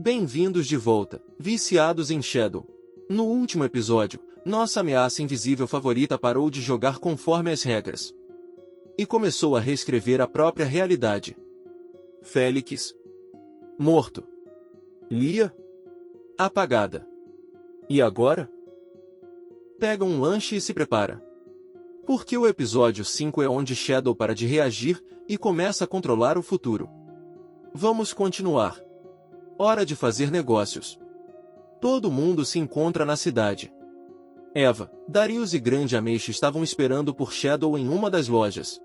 Bem-vindos de volta, viciados em Shadow. No último episódio, nossa ameaça invisível favorita parou de jogar conforme as regras e começou a reescrever a própria realidade. Félix morto. Lia apagada. E agora? Pega um lanche e se prepara. Porque o episódio 5 é onde Shadow para de reagir e começa a controlar o futuro. Vamos continuar. Hora de fazer negócios. Todo mundo se encontra na cidade. Eva, Darius e Grande Ameixa estavam esperando por Shadow em uma das lojas.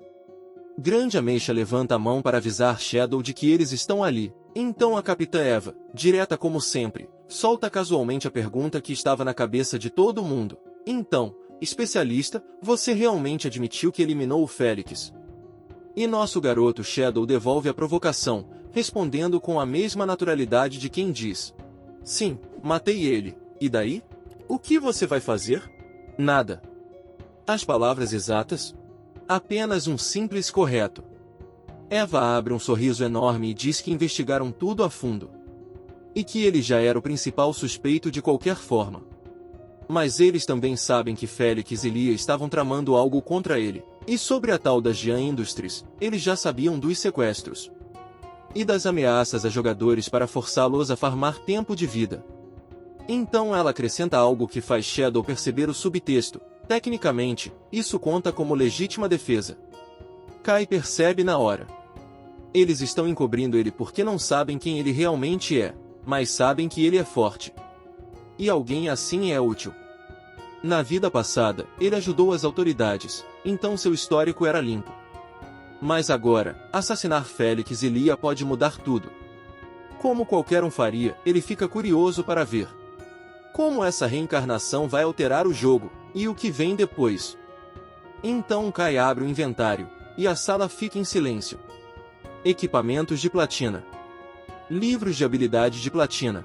Grande Ameixa levanta a mão para avisar Shadow de que eles estão ali. Então a Capitã Eva, direta como sempre, solta casualmente a pergunta que estava na cabeça de todo mundo. Então, especialista, você realmente admitiu que eliminou o Félix? E nosso garoto Shadow devolve a provocação, respondendo com a mesma naturalidade de quem diz: sim, matei ele. E daí? O que você vai fazer? Nada. As palavras exatas? Apenas um simples correto. Eva abre um sorriso enorme e diz que investigaram tudo a fundo. E que ele já era o principal suspeito de qualquer forma. Mas eles também sabem que Félix e Lia estavam tramando algo contra ele. E sobre a tal da Jian Industries, eles já sabiam dos sequestros e das ameaças a jogadores para forçá-los a farmar tempo de vida. Então ela acrescenta algo que faz Shadow perceber o subtexto. Tecnicamente, isso conta como legítima defesa. Kai percebe na hora. Eles estão encobrindo ele porque não sabem quem ele realmente é, mas sabem que ele é forte. E alguém assim é útil. Na vida passada, ele ajudou as autoridades, então seu histórico era limpo. Mas agora, assassinar Félix e Lia pode mudar tudo. Como qualquer um faria, ele fica curioso para ver como essa reencarnação vai alterar o jogo, e o que vem depois. Então Kai abre o inventário, e a sala fica em silêncio. Equipamentos de platina. Livros de habilidade de platina.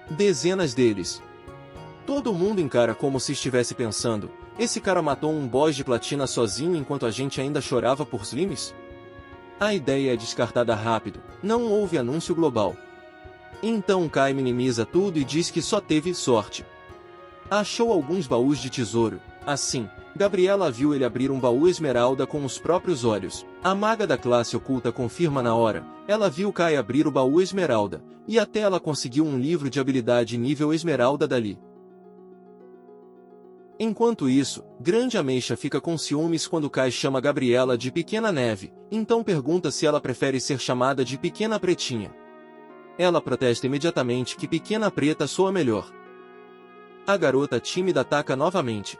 Dezenas deles. Todo mundo encara como se estivesse pensando: esse cara matou um boss de platina sozinho enquanto a gente ainda chorava por slimes? A ideia é descartada rápido, não houve anúncio global. Então Kai minimiza tudo e diz que só teve sorte. Achou alguns baús de tesouro. Assim, Gabriela viu ele abrir um baú esmeralda com os próprios olhos. A maga da classe oculta confirma na hora. Ela viu Kai abrir o baú esmeralda, e até ela conseguiu um livro de habilidade nível esmeralda dali. Enquanto isso, Grande Ameixa fica com ciúmes quando Kai chama Gabriela de Pequena Neve, então pergunta se ela prefere ser chamada de Pequena Pretinha. Ela protesta imediatamente que Pequena Preta soa melhor. A garota tímida ataca novamente.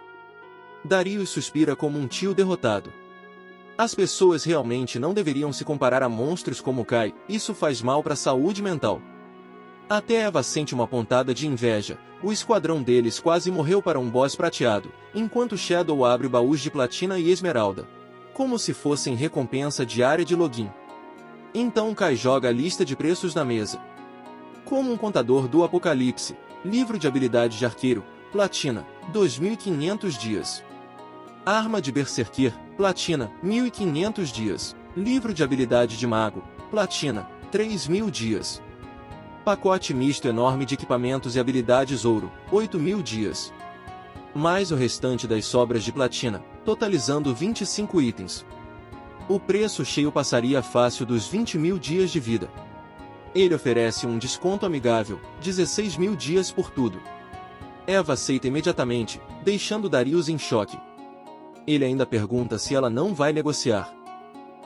Darius suspira como um tio derrotado. As pessoas realmente não deveriam se comparar a monstros como Kai, isso faz mal para a saúde mental. Até Eva sente uma pontada de inveja. O esquadrão deles quase morreu para um boss prateado, enquanto Shadow abre baús de platina e esmeralda, como se fossem recompensa diária de login. Então Kai joga a lista de preços na mesa. Como um contador do apocalipse, livro de habilidade de arqueiro, platina, 2.500 dias. Arma de berserker, platina, 1.500 dias. Livro de habilidade de mago, platina, 3.000 dias. Pacote misto enorme de equipamentos e habilidades ouro, 8.000 dias. Mais o restante das sobras de platina, totalizando 25 itens. O preço cheio passaria fácil dos 20.000 dias de vida. Ele oferece um desconto amigável, 16.000 dias por tudo. Eva aceita imediatamente, deixando Darius em choque. Ele ainda pergunta se ela não vai negociar.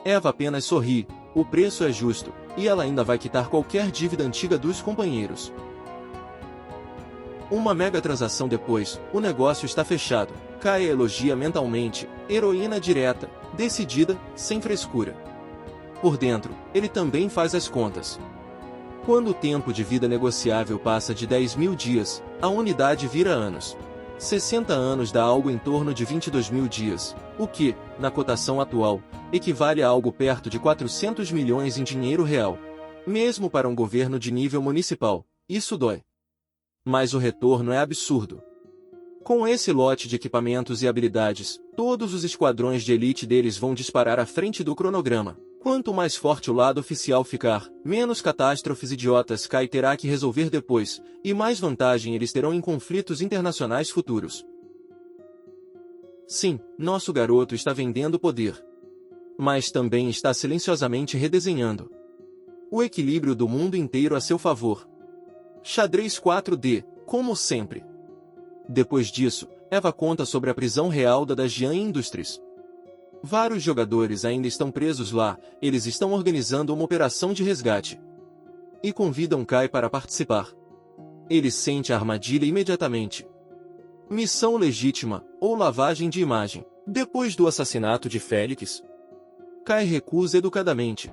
Eva apenas sorri. O preço é justo, e ela ainda vai quitar qualquer dívida antiga dos companheiros. Uma mega transação depois, o negócio está fechado. Kai elogia mentalmente, heroína direta, decidida, sem frescura. Por dentro, ele também faz as contas. Quando o tempo de vida negociável passa de 10.000 dias, a unidade vira anos. 60 anos dá algo em torno de 22.000 dias, o que, na cotação atual, equivale a algo perto de 400 milhões em dinheiro real. Mesmo para um governo de nível municipal, isso dói. Mas o retorno é absurdo. Com esse lote de equipamentos e habilidades, todos os esquadrões de elite deles vão disparar à frente do cronograma. Quanto mais forte o lado oficial ficar, menos catástrofes idiotas Kai terá que resolver depois, e mais vantagem eles terão em conflitos internacionais futuros. Sim, nosso garoto está vendendo poder. Mas também está silenciosamente redesenhando o equilíbrio do mundo inteiro a seu favor. Xadrez 4D, como sempre. Depois disso, Eva conta sobre a prisão real da Dajian Industries. Vários jogadores ainda estão presos lá, eles estão organizando uma operação de resgate. E convidam Kai para participar. Ele sente a armadilha imediatamente. Missão legítima, ou lavagem de imagem. Depois do assassinato de Félix, Kai recusa educadamente.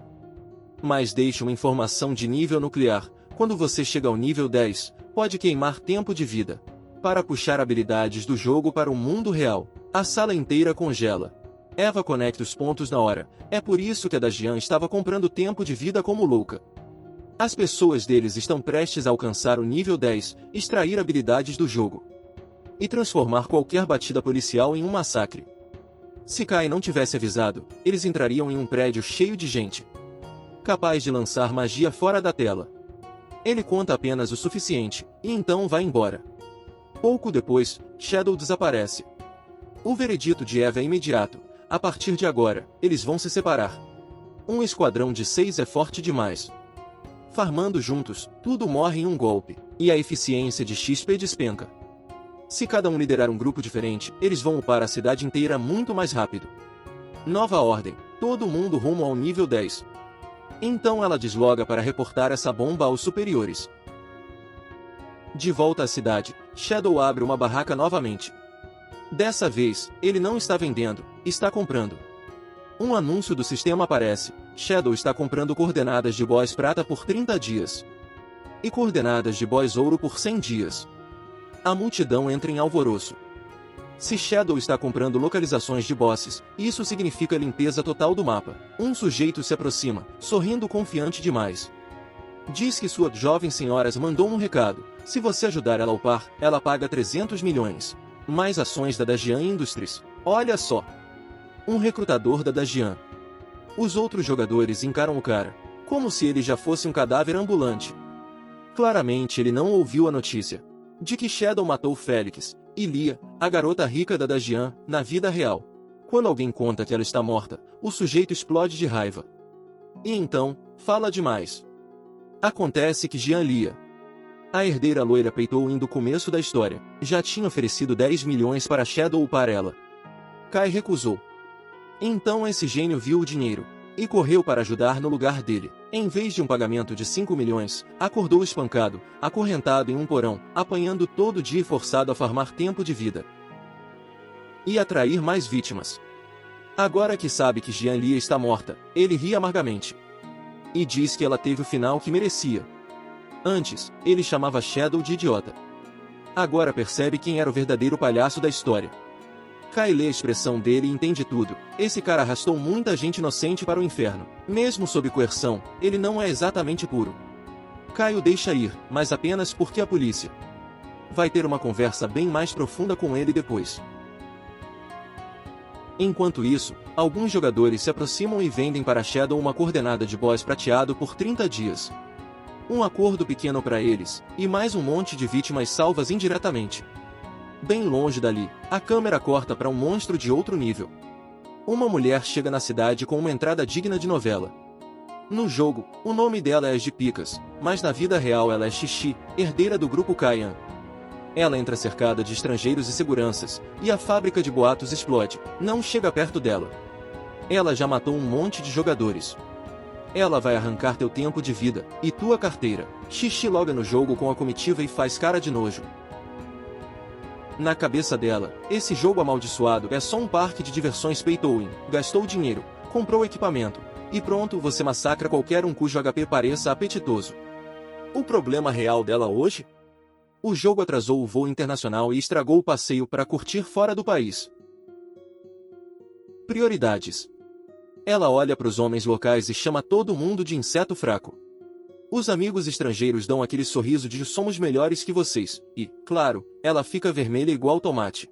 Mas deixa uma informação de nível nuclear. Quando você chega ao nível 10, pode queimar tempo de vida. Para puxar habilidades do jogo para o mundo real, a sala inteira congela. Eva conecta os pontos na hora, é por isso que a Dajian estava comprando tempo de vida como louca. As pessoas deles estão prestes a alcançar o nível 10, extrair habilidades do jogo e transformar qualquer batida policial em um massacre. Se Kai não tivesse avisado, eles entrariam em um prédio cheio de gente, capaz de lançar magia fora da tela. Ele conta apenas o suficiente, e então vai embora. Pouco depois, Shadow desaparece. O veredito de Eva é imediato. A partir de agora, eles vão se separar. Um esquadrão de 6 é forte demais. Farmando juntos, tudo morre em um golpe, e a eficiência de XP despenca. Se cada um liderar um grupo diferente, eles vão upar a cidade inteira muito mais rápido. Nova ordem, todo mundo rumo ao nível 10. Então ela desloga para reportar essa bomba aos superiores. De volta à cidade, Shadow abre uma barraca novamente. Dessa vez, ele não está vendendo, está comprando. Um anúncio do sistema aparece. Shadow está comprando coordenadas de boss prata por 30 dias. E coordenadas de boss ouro por 100 dias. A multidão entra em alvoroço. Se Shadow está comprando localizações de bosses, isso significa limpeza total do mapa. Um sujeito se aproxima, sorrindo confiante demais. Diz que sua jovem senhora mandou um recado. Se você ajudar ela a upar, ela paga 300 milhões. Mais ações da Dajian Industries. Olha só. Um recrutador da Dajian. Os outros jogadores encaram o cara, como se ele já fosse um cadáver ambulante. Claramente ele não ouviu a notícia de que Shadow matou Félix e Lia, a garota rica da Dajian, na vida real. Quando alguém conta que ela está morta, o sujeito explode de raiva. E então, fala demais. Acontece que Jian Lia, a herdeira loira Peitou do começo da história, já tinha oferecido 10 milhões para Shadow upar ela. Kai recusou. Então esse gênio viu o dinheiro e correu para ajudar no lugar dele. Em vez de um pagamento de 5 milhões, acordou espancado, acorrentado em um porão, apanhando todo dia e forçado a farmar tempo de vida e atrair mais vítimas. Agora que sabe que Jian Lia está morta, ele ri amargamente e diz que ela teve o final que merecia. Antes, ele chamava Shadow de idiota. Agora percebe quem era o verdadeiro palhaço da história. Kai lê a expressão dele e entende tudo. Esse cara arrastou muita gente inocente para o inferno. Mesmo sob coerção, ele não é exatamente puro. Kai o deixa ir, mas apenas porque a polícia vai ter uma conversa bem mais profunda com ele depois. Enquanto isso, alguns jogadores se aproximam e vendem para Shadow uma coordenada de boss prateado por 30 dias. Um acordo pequeno para eles, e mais um monte de vítimas salvas indiretamente. Bem longe dali, a câmera corta para um monstro de outro nível. Uma mulher chega na cidade com uma entrada digna de novela. No jogo, o nome dela é Picas, mas na vida real ela é Xixi, herdeira do grupo Kaian. Ela entra cercada de estrangeiros e seguranças, e a fábrica de boatos explode. Não chega perto dela. Ela já matou um monte de jogadores. Ela vai arrancar teu tempo de vida, e tua carteira. Xixi loga no jogo com a comitiva e faz cara de nojo. Na cabeça dela, esse jogo amaldiçoado é só um parque de diversões Peitou. Gastou dinheiro, comprou equipamento, e pronto, você massacra qualquer um cujo HP pareça apetitoso. O problema real dela hoje? O jogo atrasou o voo internacional e estragou o passeio para curtir fora do país. Prioridades. Ela olha para os homens locais e chama todo mundo de inseto fraco. Os amigos estrangeiros dão aquele sorriso de somos melhores que vocês, e, claro, ela fica vermelha igual tomate.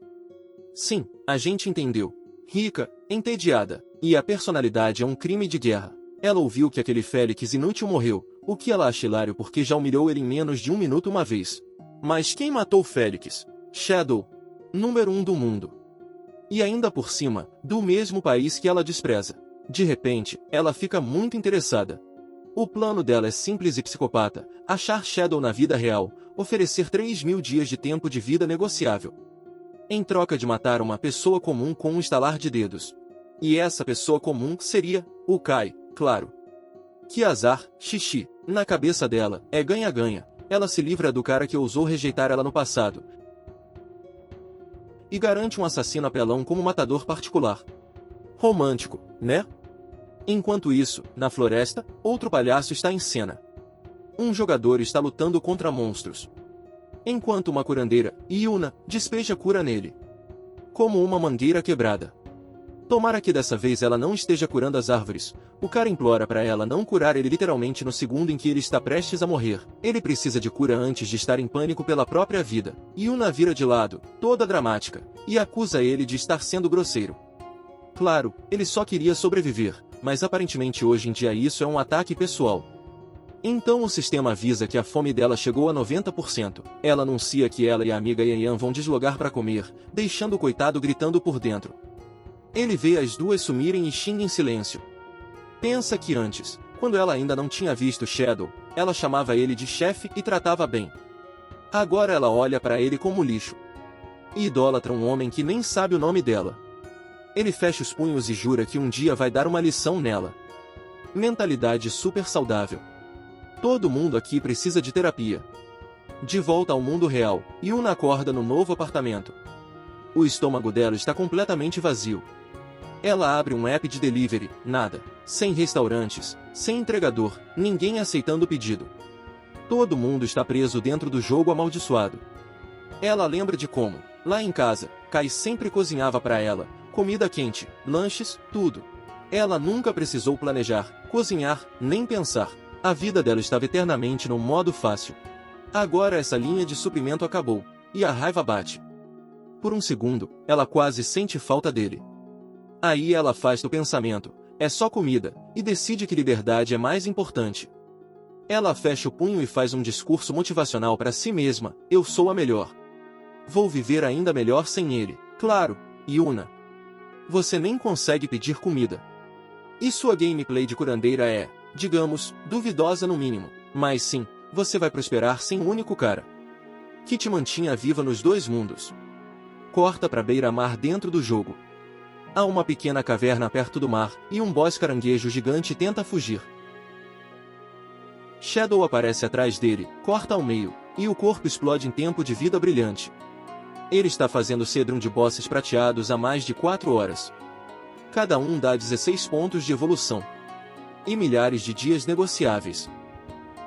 Sim, a gente entendeu. Rica, entediada, e a personalidade é um crime de guerra. Ela ouviu que aquele Félix inútil morreu, o que ela acha hilário porque já humilhou ele em menos de um minuto uma vez. Mas quem matou Félix? Shadow. Número 1 do mundo. E ainda por cima, do mesmo país que ela despreza. De repente, ela fica muito interessada. O plano dela é simples e psicopata: achar Shadow na vida real, oferecer 3.000 dias de tempo de vida negociável, em troca de matar uma pessoa comum com um estalar de dedos. E essa pessoa comum seria o Kai, claro. Que azar, xixi. Na cabeça dela, é ganha-ganha. Ela se livra do cara que ousou rejeitar ela no passado e garante um assassino apelão como matador particular. Romântico, né? Enquanto isso, na floresta, outro palhaço está em cena. Um jogador está lutando contra monstros, enquanto uma curandeira, Yuna, despeja cura nele, como uma mangueira quebrada. Tomara que dessa vez ela não esteja curando as árvores. O cara implora para ela não curar ele literalmente no segundo em que ele está prestes a morrer. Ele precisa de cura antes de estar em pânico pela própria vida. Yuna vira de lado, toda dramática, e acusa ele de estar sendo grosseiro. Claro, ele só queria sobreviver, mas aparentemente hoje em dia isso é um ataque pessoal. Então o sistema avisa que a fome dela chegou a 90%. Ela anuncia que ela e a amiga Yan vão deslogar para comer, deixando o coitado gritando por dentro. Ele vê as duas sumirem e xinga em silêncio. Pensa que antes, quando ela ainda não tinha visto Shadow, ela chamava ele de chefe e tratava bem. Agora ela olha para ele como lixo. E idolatra um homem que nem sabe o nome dela. Ele fecha os punhos e jura que um dia vai dar uma lição nela. Mentalidade super saudável. Todo mundo aqui precisa de terapia. De volta ao mundo real, Yuna acorda no novo apartamento. O estômago dela está completamente vazio. Ela abre um app de delivery, nada. Sem restaurantes, sem entregador, ninguém aceitando o pedido. Todo mundo está preso dentro do jogo amaldiçoado. Ela lembra de como, lá em casa, Kai sempre cozinhava para ela, comida quente, lanches, tudo. Ela nunca precisou planejar, cozinhar, nem pensar. A vida dela estava eternamente no modo fácil. Agora essa linha de suprimento acabou, e a raiva bate. Por um segundo, ela quase sente falta dele. Aí ela afasta o pensamento, é só comida, e decide que liberdade é mais importante. Ela fecha o punho e faz um discurso motivacional para si mesma: eu sou a melhor. Vou viver ainda melhor sem ele. Claro, Yuna. Você nem consegue pedir comida. E sua gameplay de curandeira é, digamos, duvidosa no mínimo. Mas sim, você vai prosperar sem um único cara que te mantinha viva nos dois mundos. Corta para beira-mar dentro do jogo. Há uma pequena caverna perto do mar, e um boss caranguejo gigante tenta fugir. Shadow aparece atrás dele, corta ao meio, e o corpo explode em tempo de vida brilhante. Ele está fazendo cedrum de bosses prateados há mais de 4 horas. Cada um dá 16 pontos de evolução. E milhares de dias negociáveis.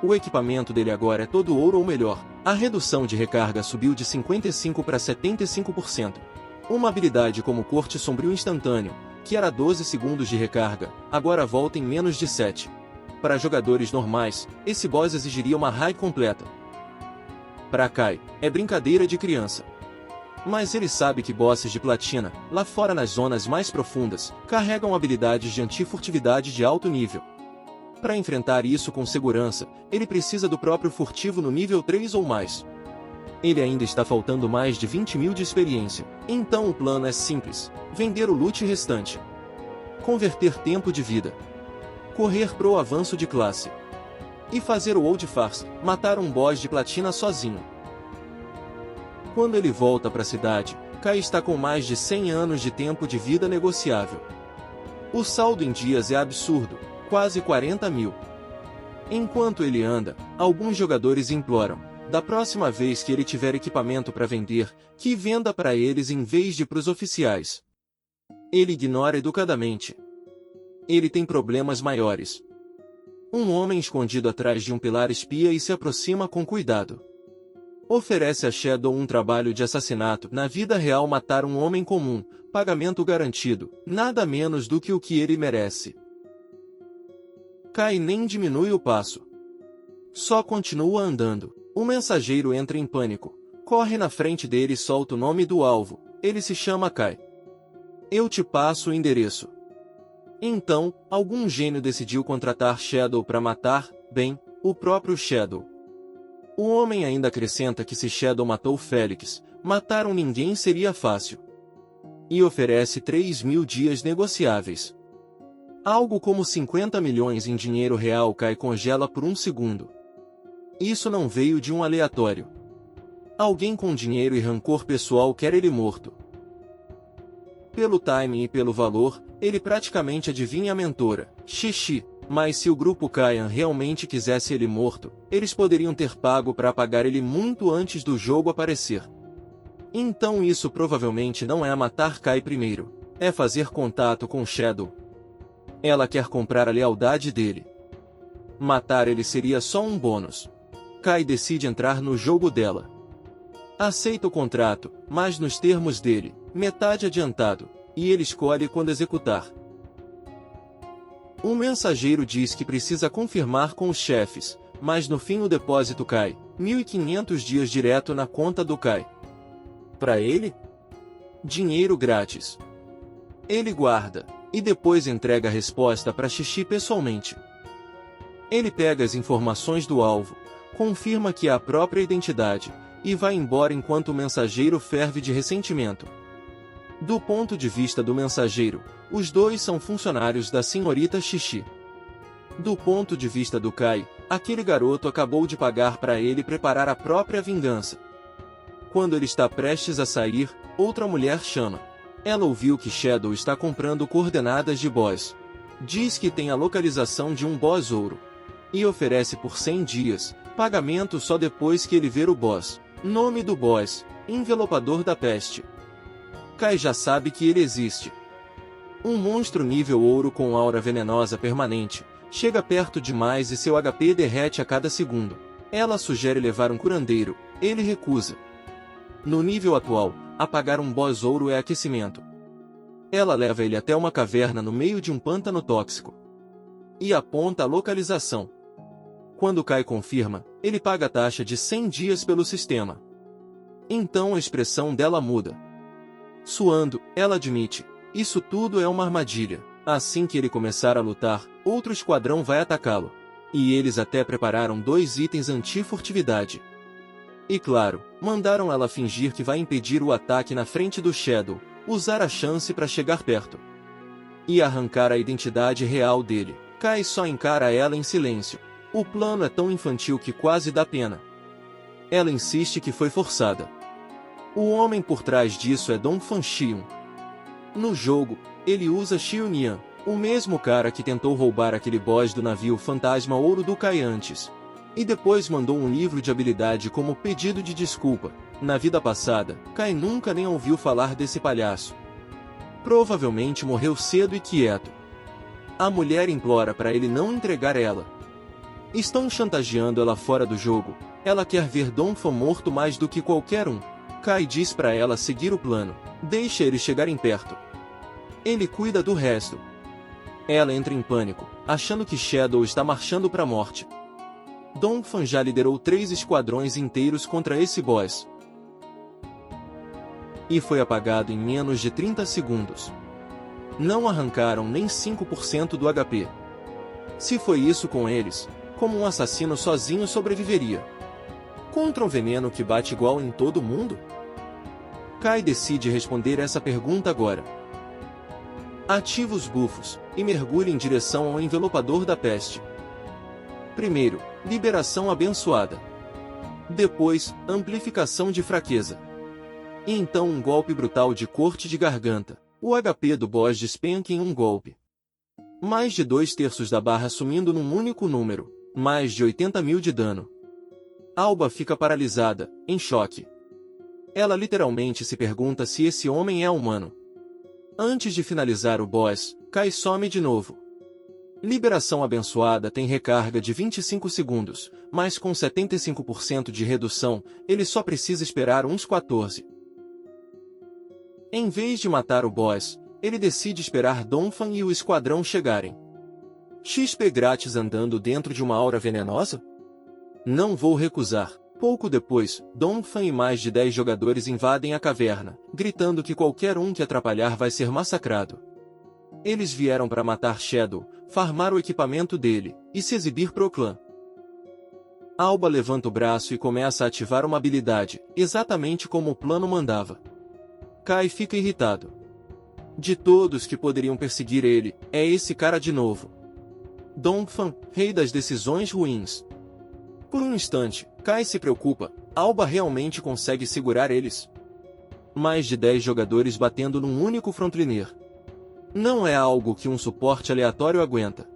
O equipamento dele agora é todo ouro ou melhor. A redução de recarga subiu de 55% para 75%. Uma habilidade como Corte Sombrio Instantâneo, que era 12 segundos de recarga, agora volta em menos de 7. Para jogadores normais, esse boss exigiria uma raid completa. Para Kai, é brincadeira de criança. Mas ele sabe que bosses de platina, lá fora nas zonas mais profundas, carregam habilidades de anti-furtividade de alto nível. Para enfrentar isso com segurança, ele precisa do próprio furtivo no nível 3 ou mais. Ele ainda está faltando mais de 20.000 de experiência. Então o plano é simples: vender o loot restante, converter tempo de vida, correr pro avanço de classe e fazer o old farce, matar um boss de platina sozinho. Quando ele volta para a cidade, Kai está com mais de 100 anos de tempo de vida negociável. O saldo em dias é absurdo, quase 40.000. Enquanto ele anda, alguns jogadores imploram: da próxima vez que ele tiver equipamento para vender, que venda para eles em vez de pros oficiais. Ele ignora educadamente. Ele tem problemas maiores. Um homem escondido atrás de um pilar espia e se aproxima com cuidado. Oferece a Shadow um trabalho de assassinato. Na vida real, matar um homem comum, pagamento garantido, nada menos do que o que ele merece. Kai nem diminui o passo. Só continua andando. O mensageiro entra em pânico. Corre na frente dele e solta o nome do alvo. Ele se chama Kai. Eu te passo o endereço. Então, algum gênio decidiu contratar Shadow para matar, bem, o próprio Shadow. O homem ainda acrescenta que se Shadow matou Félix, matar um ninguém seria fácil. E oferece 3.000 dias negociáveis. Algo como 50 milhões em dinheiro real. Kai congela por um segundo. Isso não veio de um aleatório. Alguém com dinheiro e rancor pessoal quer ele morto. Pelo timing e pelo valor, ele praticamente adivinha a mentora, Xixi. Mas se o grupo Kaian realmente quisesse ele morto, eles poderiam ter pago para apagar ele muito antes do jogo aparecer. Então isso provavelmente não é matar Kai primeiro, é fazer contato com Shadow. Ela quer comprar a lealdade dele. Matar ele seria só um bônus. Kai decide entrar no jogo dela. Aceita o contrato, mas nos termos dele, metade adiantado, e ele escolhe quando executar. Um mensageiro diz que precisa confirmar com os chefes, mas no fim o depósito cai, 1.500 dias direto na conta do Kai. Para ele? Dinheiro grátis. Ele guarda, e depois entrega a resposta para Xixi pessoalmente. Ele pega as informações do alvo, confirma que é a própria identidade, e vai embora enquanto o mensageiro ferve de ressentimento. Do ponto de vista do mensageiro, os dois são funcionários da senhorita Xixi. Do ponto de vista do Kai, aquele garoto acabou de pagar para ele preparar a própria vingança. Quando ele está prestes a sair, outra mulher chama. Ela ouviu que Shadow está comprando coordenadas de boss. Diz que tem a localização de um boss ouro. E oferece por 100 dias, pagamento só depois que ele ver o boss. Nome do boss, Envelopador da Peste. Kai já sabe que ele existe. Um monstro nível ouro com aura venenosa permanente, chega perto demais e seu HP derrete a cada segundo. Ela sugere levar um curandeiro, ele recusa. No nível atual, apagar um boss ouro é aquecimento. Ela leva ele até uma caverna no meio de um pântano tóxico. E aponta a localização. Quando Kai confirma, ele paga a taxa de 100 dias pelo sistema. Então a expressão dela muda. Suando, ela admite, isso tudo é uma armadilha. Assim que ele começar a lutar, outro esquadrão vai atacá-lo. E eles até prepararam 2 itens anti-furtividade. E claro, mandaram ela fingir que vai impedir o ataque na frente do Shadow, usar a chance para chegar perto. E arrancar a identidade real dele. Kai só encara ela em silêncio. O plano é tão infantil que quase dá pena. Ela insiste que foi forçada. O homem por trás disso é Dong Fanxion. No jogo, ele usa Xionian, o mesmo cara que tentou roubar aquele boss do navio fantasma ouro do Kai antes. E depois mandou um livro de habilidade como pedido de desculpa. Na vida passada, Kai nunca nem ouviu falar desse palhaço. Provavelmente morreu cedo e quieto. A mulher implora para ele não entregar ela. Estão chantageando ela fora do jogo. Ela quer ver Donphan morto mais do que qualquer um. Kai diz para ela seguir o plano. Deixa eles chegarem perto. Ele cuida do resto. Ela entra em pânico, achando que Shadow está marchando para a morte. Donphan já liderou 3 esquadrões inteiros contra esse boss. E foi apagado em menos de 30 segundos. Não arrancaram nem 5% do HP. Se foi isso com eles, como um assassino sozinho sobreviveria? Contra um veneno que bate igual em todo mundo? Kai decide responder essa pergunta agora. Ativa os bufos, e mergulhe em direção ao envelopador da peste. Primeiro, liberação abençoada. Depois, amplificação de fraqueza. E então um golpe brutal de corte de garganta. O HP do boss despenca em um golpe. Mais de 2/3 da barra sumindo num único número. Mais de 80 mil de dano. Alba fica paralisada, em choque. Ela literalmente se pergunta se esse homem é humano. Antes de finalizar o boss, Kai some de novo. Liberação abençoada tem recarga de 25 segundos, mas com 75% de redução, ele só precisa esperar uns 14. Em vez de matar o boss, ele decide esperar Donphan e o esquadrão chegarem. XP grátis andando dentro de uma aura venenosa? Não vou recusar. Pouco depois, Donphan e mais de 10 jogadores invadem a caverna, gritando que qualquer um que atrapalhar vai ser massacrado. Eles vieram para matar Shadow, farmar o equipamento dele, e se exibir pro clã. Alba levanta o braço e começa a ativar uma habilidade, exatamente como o plano mandava. Kai fica irritado. De todos que poderiam perseguir ele, é esse cara de novo. Dongfang, rei das decisões ruins. Por um instante, Kai se preocupa, Alba realmente consegue segurar eles? Mais de 10 jogadores batendo num único frontliner. Não é algo que um suporte aleatório aguenta.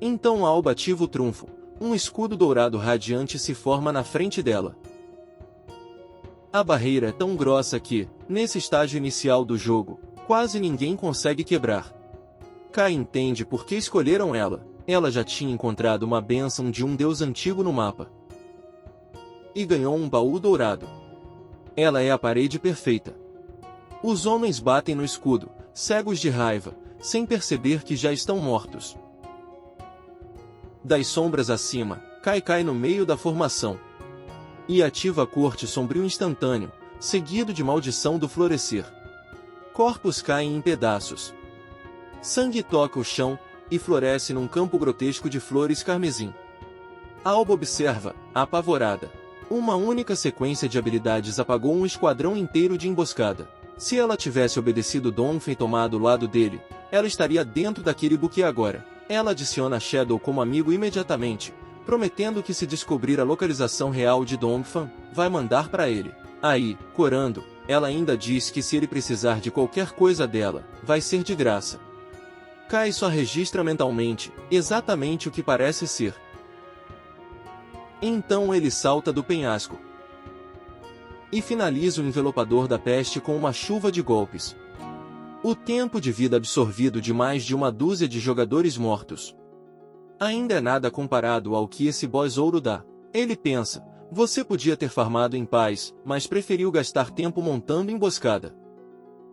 Então Alba ativa o trunfo, um escudo dourado radiante se forma na frente dela. A barreira é tão grossa que, nesse estágio inicial do jogo, quase ninguém consegue quebrar. Kai entende por que escolheram ela. Ela já tinha encontrado uma bênção de um deus antigo no mapa. E ganhou um baú dourado. Ela é a parede perfeita. Os homens batem no escudo, cegos de raiva, sem perceber que já estão mortos. Das sombras acima, Kai cai no meio da formação. E ativa corte sombrio instantâneo, seguido de maldição do florescer. Corpos caem em pedaços. Sangue toca o chão, e floresce num campo grotesco de flores carmesim. Alba observa, apavorada. Uma única sequência de habilidades apagou um esquadrão inteiro de emboscada. Se ela tivesse obedecido Dongfeng e tomado o lado dele, ela estaria dentro daquele buquê agora. Ela adiciona Shadow como amigo imediatamente, prometendo que se descobrir a localização real de Dongfeng, vai mandar para ele. Aí, corando, ela ainda diz que se ele precisar de qualquer coisa dela, vai ser de graça. Kai só registra mentalmente, exatamente o que parece ser. Então ele salta do penhasco. E finaliza o envelopador da peste com uma chuva de golpes. O tempo de vida absorvido de mais de uma dúzia de jogadores mortos. Ainda é nada comparado ao que esse boss ouro dá. Ele pensa, você podia ter farmado em paz, mas preferiu gastar tempo montando emboscada.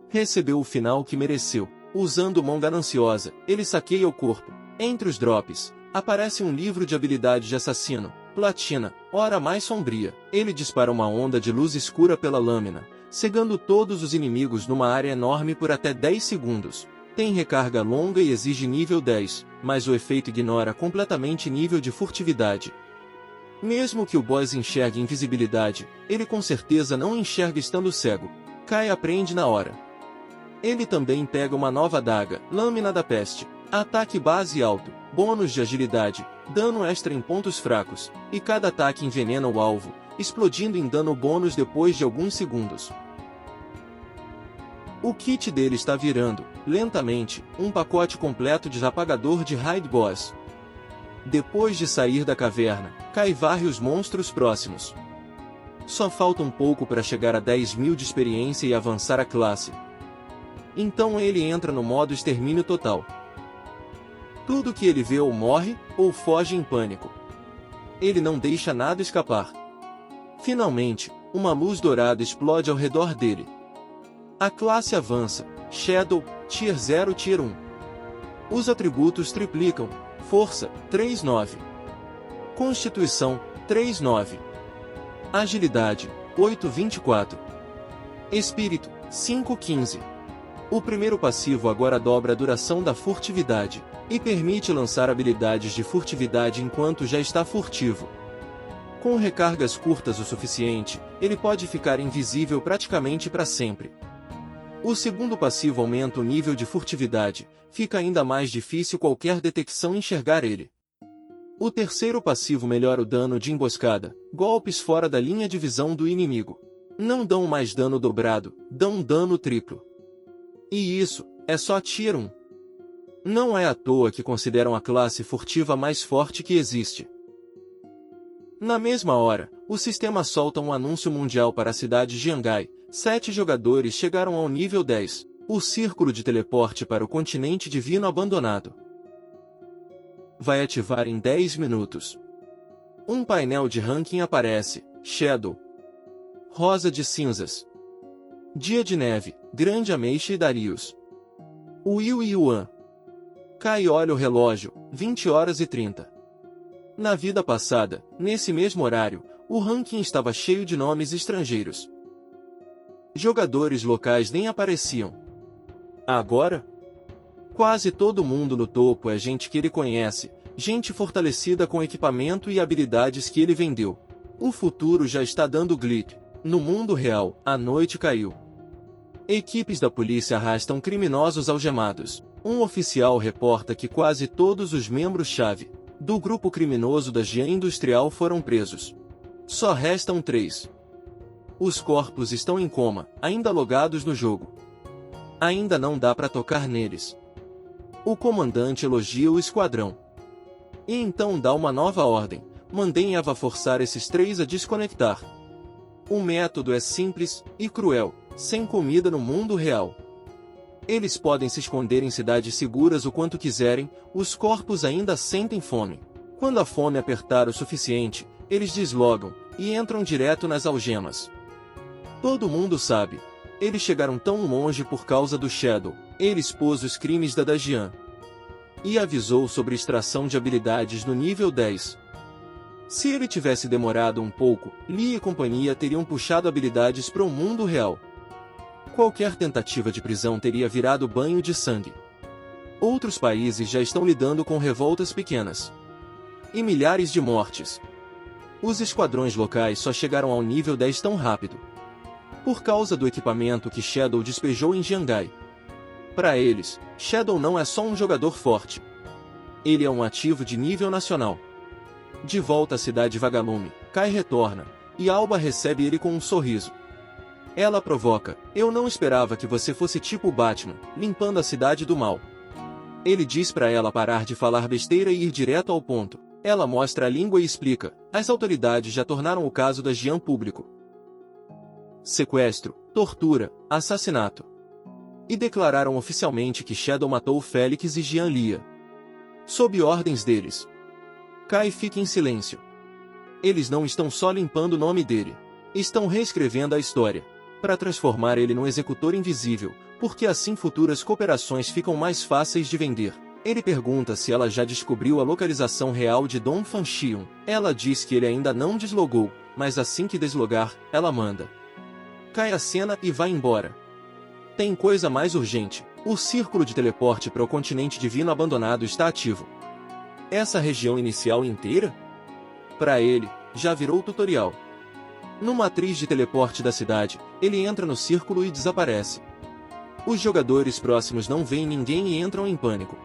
Recebeu o final que mereceu. Usando mão gananciosa, ele saqueia o corpo. Entre os drops, aparece um livro de habilidade de assassino, platina, hora mais sombria. Ele dispara uma onda de luz escura pela lâmina, cegando todos os inimigos numa área enorme por até 10 segundos. Tem recarga longa e exige nível 10, mas o efeito ignora completamente nível de furtividade. Mesmo que o boss enxergue invisibilidade, ele com certeza não enxerga estando cego. Kai aprende na hora. Ele também pega uma nova adaga, Lâmina da Peste, ataque base alto, bônus de agilidade, dano extra em pontos fracos, e cada ataque envenena o alvo, explodindo em dano bônus depois de alguns segundos. O kit dele está virando, lentamente, um pacote completo de apagador de raid boss. Depois de sair da caverna, Kai varre os monstros próximos. Só falta um pouco para chegar a 10.000 de experiência e avançar a classe. Então ele entra no modo extermínio total. Tudo que ele vê ou morre, ou foge em pânico. Ele não deixa nada escapar. Finalmente, uma luz dourada explode ao redor dele. A classe avança, Shadow, Tier 0 Tier 1. Os atributos triplicam, Força, 3,9. Constituição, 3,9. Agilidade, 8,24. Espírito, 5,15. O primeiro passivo agora dobra a duração da furtividade, e permite lançar habilidades de furtividade enquanto já está furtivo. Com recargas curtas o suficiente, ele pode ficar invisível praticamente para sempre. O segundo passivo aumenta o nível de furtividade, fica ainda mais difícil qualquer detecção enxergar ele. O terceiro passivo melhora o dano de emboscada, golpes fora da linha de visão do inimigo. Não dão mais dano dobrado, dão dano triplo. E isso, é só Tier 1. Não é à toa que consideram a classe furtiva mais forte que existe. Na mesma hora, o sistema solta um anúncio mundial para a cidade de Angai. 7 jogadores chegaram ao nível 10, o círculo de teleporte para o continente divino abandonado. Vai ativar em 10 minutos. Um painel de ranking aparece, Shadow. Rosa de cinzas. Dia de neve, Grande Ameixa e Darius. Will e Yuan. Kai olha o relógio, 20h30. Na vida passada, nesse mesmo horário, o ranking estava cheio de nomes estrangeiros. Jogadores locais nem apareciam. Agora? Quase todo mundo no topo é gente que ele conhece, gente fortalecida com equipamento e habilidades que ele vendeu. O futuro já está dando glick. No mundo real, a noite caiu. Equipes da polícia arrastam criminosos algemados. Um oficial reporta que quase todos os membros-chave do grupo criminoso da Jian Industrial foram presos. Só restam 3. Os corpos estão em coma, ainda logados no jogo. Ainda não dá para tocar neles. O comandante elogia o esquadrão. E então dá uma nova ordem: mandem Eva forçar esses 3 a desconectar. O método é simples e cruel, sem comida no mundo real. Eles podem se esconder em cidades seguras o quanto quiserem, os corpos ainda sentem fome. Quando a fome apertar o suficiente, eles deslogam e entram direto nas algemas. Todo mundo sabe. Eles chegaram tão longe por causa do Shadow. Ele expôs os crimes da Dajian. E avisou sobre extração de habilidades no nível 10. Se ele tivesse demorado um pouco, Lee e companhia teriam puxado habilidades para o mundo real. Qualquer tentativa de prisão teria virado banho de sangue. Outros países já estão lidando com revoltas pequenas. E milhares de mortes. Os esquadrões locais só chegaram ao nível 10 tão rápido por causa do equipamento que Shadow despejou em Jiangai. Para eles, Shadow não é só um jogador forte. Ele é um ativo de nível nacional. De volta à cidade vagalume, Kai retorna, e Alba recebe ele com um sorriso. Ela provoca: eu não esperava que você fosse tipo o Batman, limpando a cidade do mal. Ele diz para ela parar de falar besteira e ir direto ao ponto. Ela mostra a língua e explica: as autoridades já tornaram o caso da Jian público. Sequestro, tortura, assassinato. E declararam oficialmente que Shadow matou Félix e Jian Lia. Sob ordens deles. Kai fica em silêncio. Eles não estão só limpando o nome dele. Estão reescrevendo a história, para transformar ele num executor invisível, porque assim futuras cooperações ficam mais fáceis de vender. Ele pergunta se ela já descobriu a localização real de Dong Fanxion. Ela diz que ele ainda não deslogou, mas assim que deslogar, ela manda. Cai a cena e vai embora. Tem coisa mais urgente. O círculo de teleporte para o continente divino abandonado está ativo. Essa região inicial inteira? Para ele, já virou tutorial. Numa matriz de teleporte da cidade, ele entra no círculo e desaparece. Os jogadores próximos não veem ninguém e entram em pânico.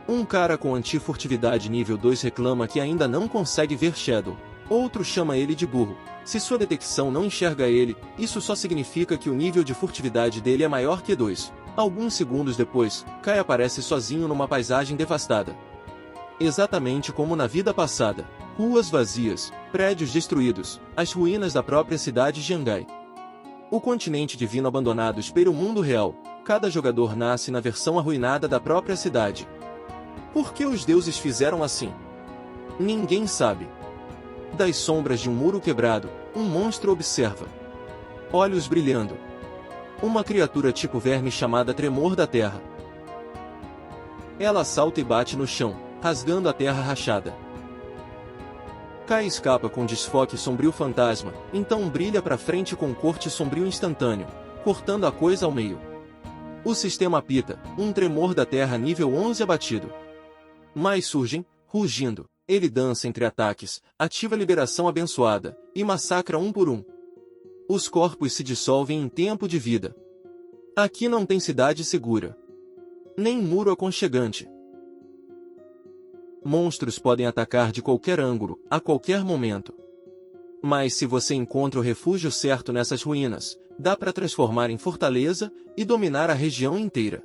Um cara com anti-furtividade nível 2 reclama que ainda não consegue ver Shadow. Outro chama ele de burro. Se sua detecção não enxerga ele, isso só significa que o nível de furtividade dele é maior que 2. Alguns segundos depois, Kai aparece sozinho numa paisagem devastada. Exatamente como na vida passada. Ruas vazias, prédios destruídos, as ruínas da própria cidade Jiangai. O continente divino abandonado espelha o mundo real. Cada jogador nasce na versão arruinada da própria cidade. Por que os deuses fizeram assim? Ninguém sabe. Das sombras de um muro quebrado, um monstro observa. Olhos brilhando. Uma criatura tipo verme chamada Tremor da Terra. Ela salta e bate no chão, rasgando a terra rachada. Kai escapa com desfoque sombrio fantasma, então brilha para frente com corte sombrio instantâneo, cortando a coisa ao meio. O sistema apita, um tremor da terra nível 11 abatido. Mais surgem, rugindo. Ele dança entre ataques, ativa a liberação abençoada, e massacra um por um. Os corpos se dissolvem em tempo de vida. Aqui não tem cidade segura. Nem muro aconchegante. Monstros podem atacar de qualquer ângulo, a qualquer momento. Mas se você encontra o refúgio certo nessas ruínas, dá para transformar em fortaleza e dominar a região inteira.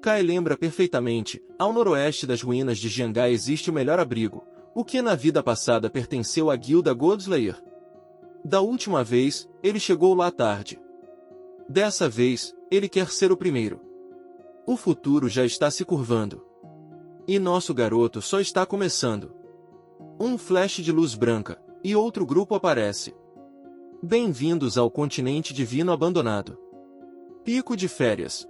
Kai lembra perfeitamente, ao noroeste das ruínas de Jiangai existe o melhor abrigo, o que na vida passada pertenceu à guilda Godslayer. Da última vez, ele chegou lá tarde. Dessa vez, ele quer ser o primeiro. O futuro já está se curvando. E nosso garoto só está começando. Um flash de luz branca, e outro grupo aparece. Bem-vindos ao continente divino abandonado. Pico de férias.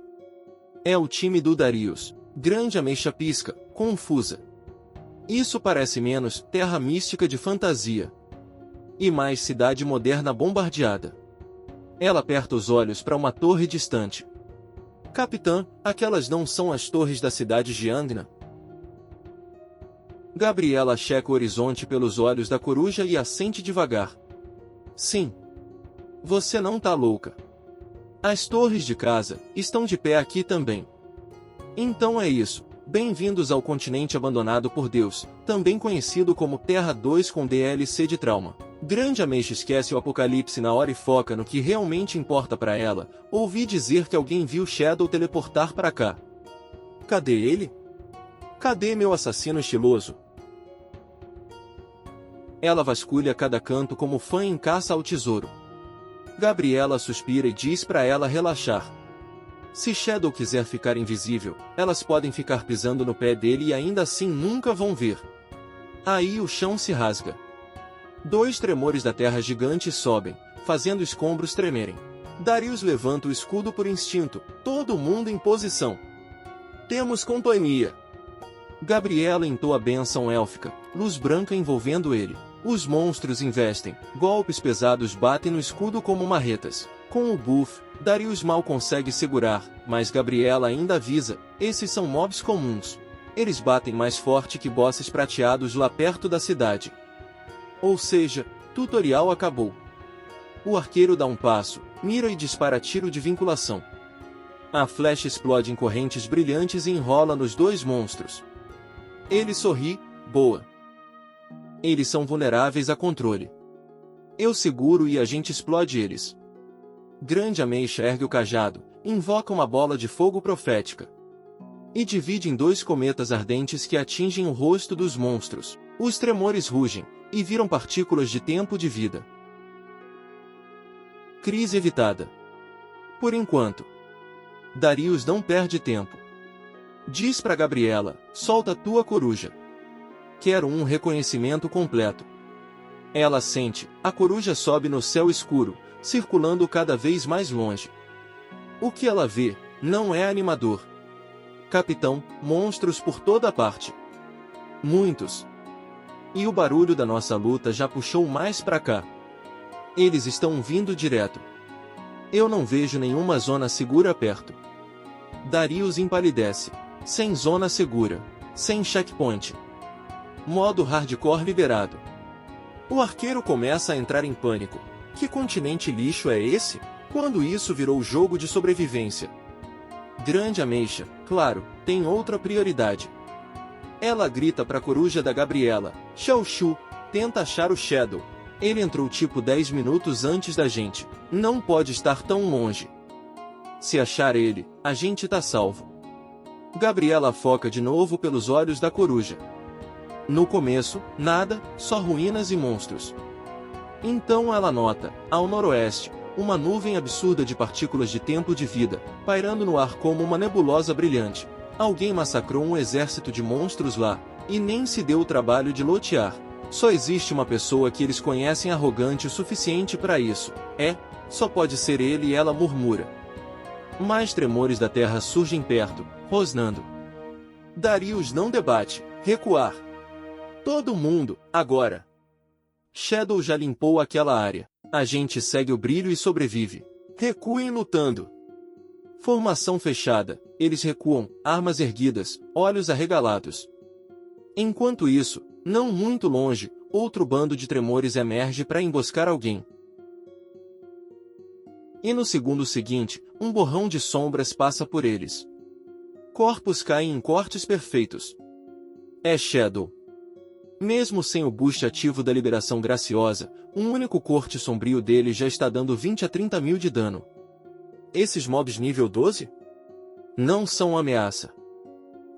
É o time do Darius. Grande ameixa pisca, confusa. Isso parece menos terra mística de fantasia. E mais cidade moderna bombardeada. Ela aperta os olhos para uma torre distante. Capitã, aquelas não são as torres da cidade de Angna? Gabriela checa o horizonte pelos olhos da coruja e assente devagar. Sim. Você não tá louca. As torres de casa estão de pé aqui também. Então é isso. Bem-vindos ao continente abandonado por Deus, também conhecido como Terra 2 com DLC de trauma. Grande Ameixa esquece o apocalipse na hora e foca no que realmente importa pra ela. Ouvi dizer que alguém viu Shadow teleportar pra cá. Cadê ele? Cadê meu assassino estiloso? Ela vasculha cada canto como fã em caça ao tesouro. Gabriela suspira e diz pra ela relaxar. Se Shadow quiser ficar invisível, elas podem ficar pisando no pé dele e ainda assim nunca vão ver. Aí o chão se rasga. 2 tremores da terra gigante sobem, fazendo escombros tremerem. Darius levanta o escudo por instinto, todo mundo em posição. Temos companhia. Gabriela entoa a bênção élfica, luz branca envolvendo ele. Os monstros investem, golpes pesados batem no escudo como marretas. Com o buff, Darius mal consegue segurar, mas Gabriela ainda avisa, esses são mobs comuns. Eles batem mais forte que bosses prateados lá perto da cidade. Ou seja, tutorial acabou. O arqueiro dá um passo, mira e dispara tiro de vinculação. A flecha explode em correntes brilhantes e enrola nos 2 monstros. Ele sorri, boa. Eles são vulneráveis a controle. Eu seguro e a gente explode eles. Grande Ameixa ergue o cajado, invoca uma bola de fogo profética. E divide em 2 cometas ardentes que atingem o rosto dos monstros. Os tremores rugem, e viram partículas de tempo de vida. Crise evitada. Por enquanto. Darius não perde tempo. Diz pra Gabriela, solta tua coruja. Quero um reconhecimento completo. Ela sente, a coruja sobe no céu escuro, circulando cada vez mais longe. O que ela vê, não é animador. Capitão, monstros por toda parte. Muitos. E o barulho da nossa luta já puxou mais pra cá. Eles estão vindo direto. Eu não vejo nenhuma zona segura perto. Darius empalidece. Sem zona segura. Sem checkpoint. Modo hardcore liberado. O arqueiro começa a entrar em pânico. Que continente lixo é esse? Quando isso virou jogo de sobrevivência? Grande Ameixa, claro, tem outra prioridade. Ela grita pra coruja da Gabriela, Xiaoshu, tenta achar o Shadow. Ele entrou tipo 10 minutos antes da gente. Não pode estar tão longe. Se achar ele, a gente tá salvo. Gabriela foca de novo pelos olhos da coruja. No começo, nada, só ruínas e monstros. Então ela nota, ao noroeste, uma nuvem absurda de partículas de tempo de vida, pairando no ar como uma nebulosa brilhante. Alguém massacrou um exército de monstros lá, e nem se deu o trabalho de lotear. Só existe uma pessoa que eles conhecem arrogante o suficiente para isso. Só pode ser ele, e ela murmura. Mais tremores da terra surgem perto, rosnando. Darius não debate, recuar. Todo mundo, agora. Shadow já limpou aquela área. A gente segue o brilho e sobrevive. Recuem lutando. Formação fechada, eles recuam, armas erguidas, olhos arregalados. Enquanto isso, não muito longe, outro bando de tremores emerge para emboscar alguém. E no segundo seguinte, um borrão de sombras passa por eles. Corpos caem em cortes perfeitos. É Shadow. Mesmo sem o boost ativo da liberação graciosa, um único corte sombrio dele já está dando 20 a 30 mil de dano. Esses mobs nível 12? Não são ameaça.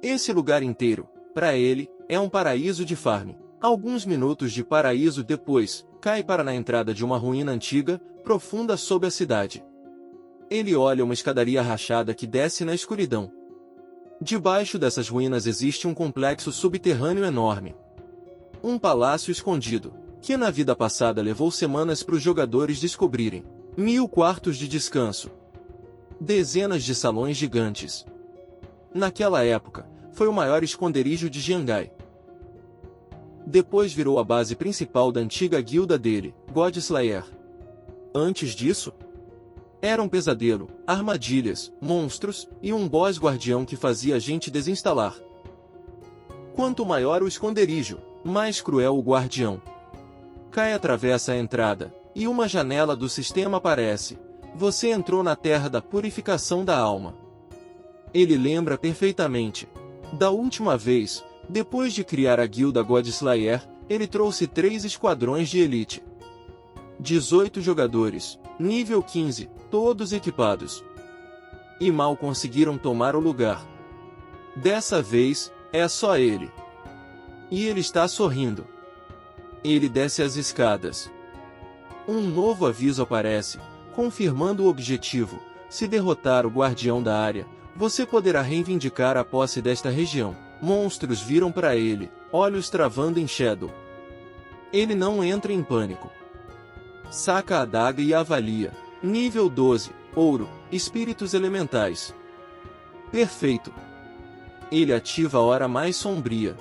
Esse lugar inteiro, para ele, é um paraíso de farm. Alguns minutos de paraíso depois, cai para na entrada de uma ruína antiga, profunda sob a cidade. Ele olha uma escadaria rachada que desce na escuridão. Debaixo dessas ruínas existe um complexo subterrâneo enorme. Um palácio escondido, que na vida passada levou semanas para os jogadores descobrirem. 1000 quartos de descanso. Dezenas de salões gigantes. Naquela época, foi o maior esconderijo de Jiangai. Depois virou a base principal da antiga guilda dele, Godslayer. Antes disso, Era um pesadelo, armadilhas, monstros, e um boss guardião que fazia a gente desinstalar. Quanto maior o esconderijo, mais cruel o guardião. Kai atravessa a entrada, e uma janela do sistema aparece. Você entrou na terra da purificação da alma. Ele lembra perfeitamente. Da última vez, depois de criar a guilda Godslayer, ele trouxe 3 esquadrões de elite. 18 jogadores, nível 15, todos equipados. E mal conseguiram tomar o lugar. Dessa vez, é só ele. E ele está sorrindo. Ele desce as escadas. Um novo aviso aparece, confirmando o objetivo. Se derrotar o guardião da área, você poderá reivindicar a posse desta região. Monstros viram para ele, olhos travando em Shadow. Ele não entra em pânico. Saca a adaga e avalia. Nível 12, ouro, espíritos elementais. Perfeito. Ele ativa a hora mais sombria.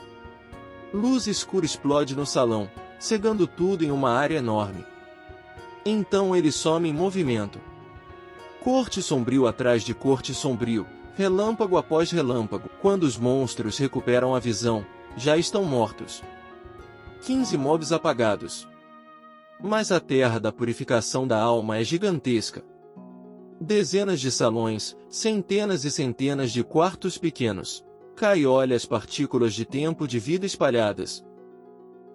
Luz escura explode no salão, cegando tudo em uma área enorme. Então ele some em movimento. Corte sombrio atrás de corte sombrio, relâmpago após relâmpago. Quando os monstros recuperam a visão, já estão mortos. 15 mobs apagados. Mas a terra da purificação da alma é gigantesca. Dezenas de salões, centenas e centenas de quartos pequenos. Kai olha as partículas de tempo de vida espalhadas.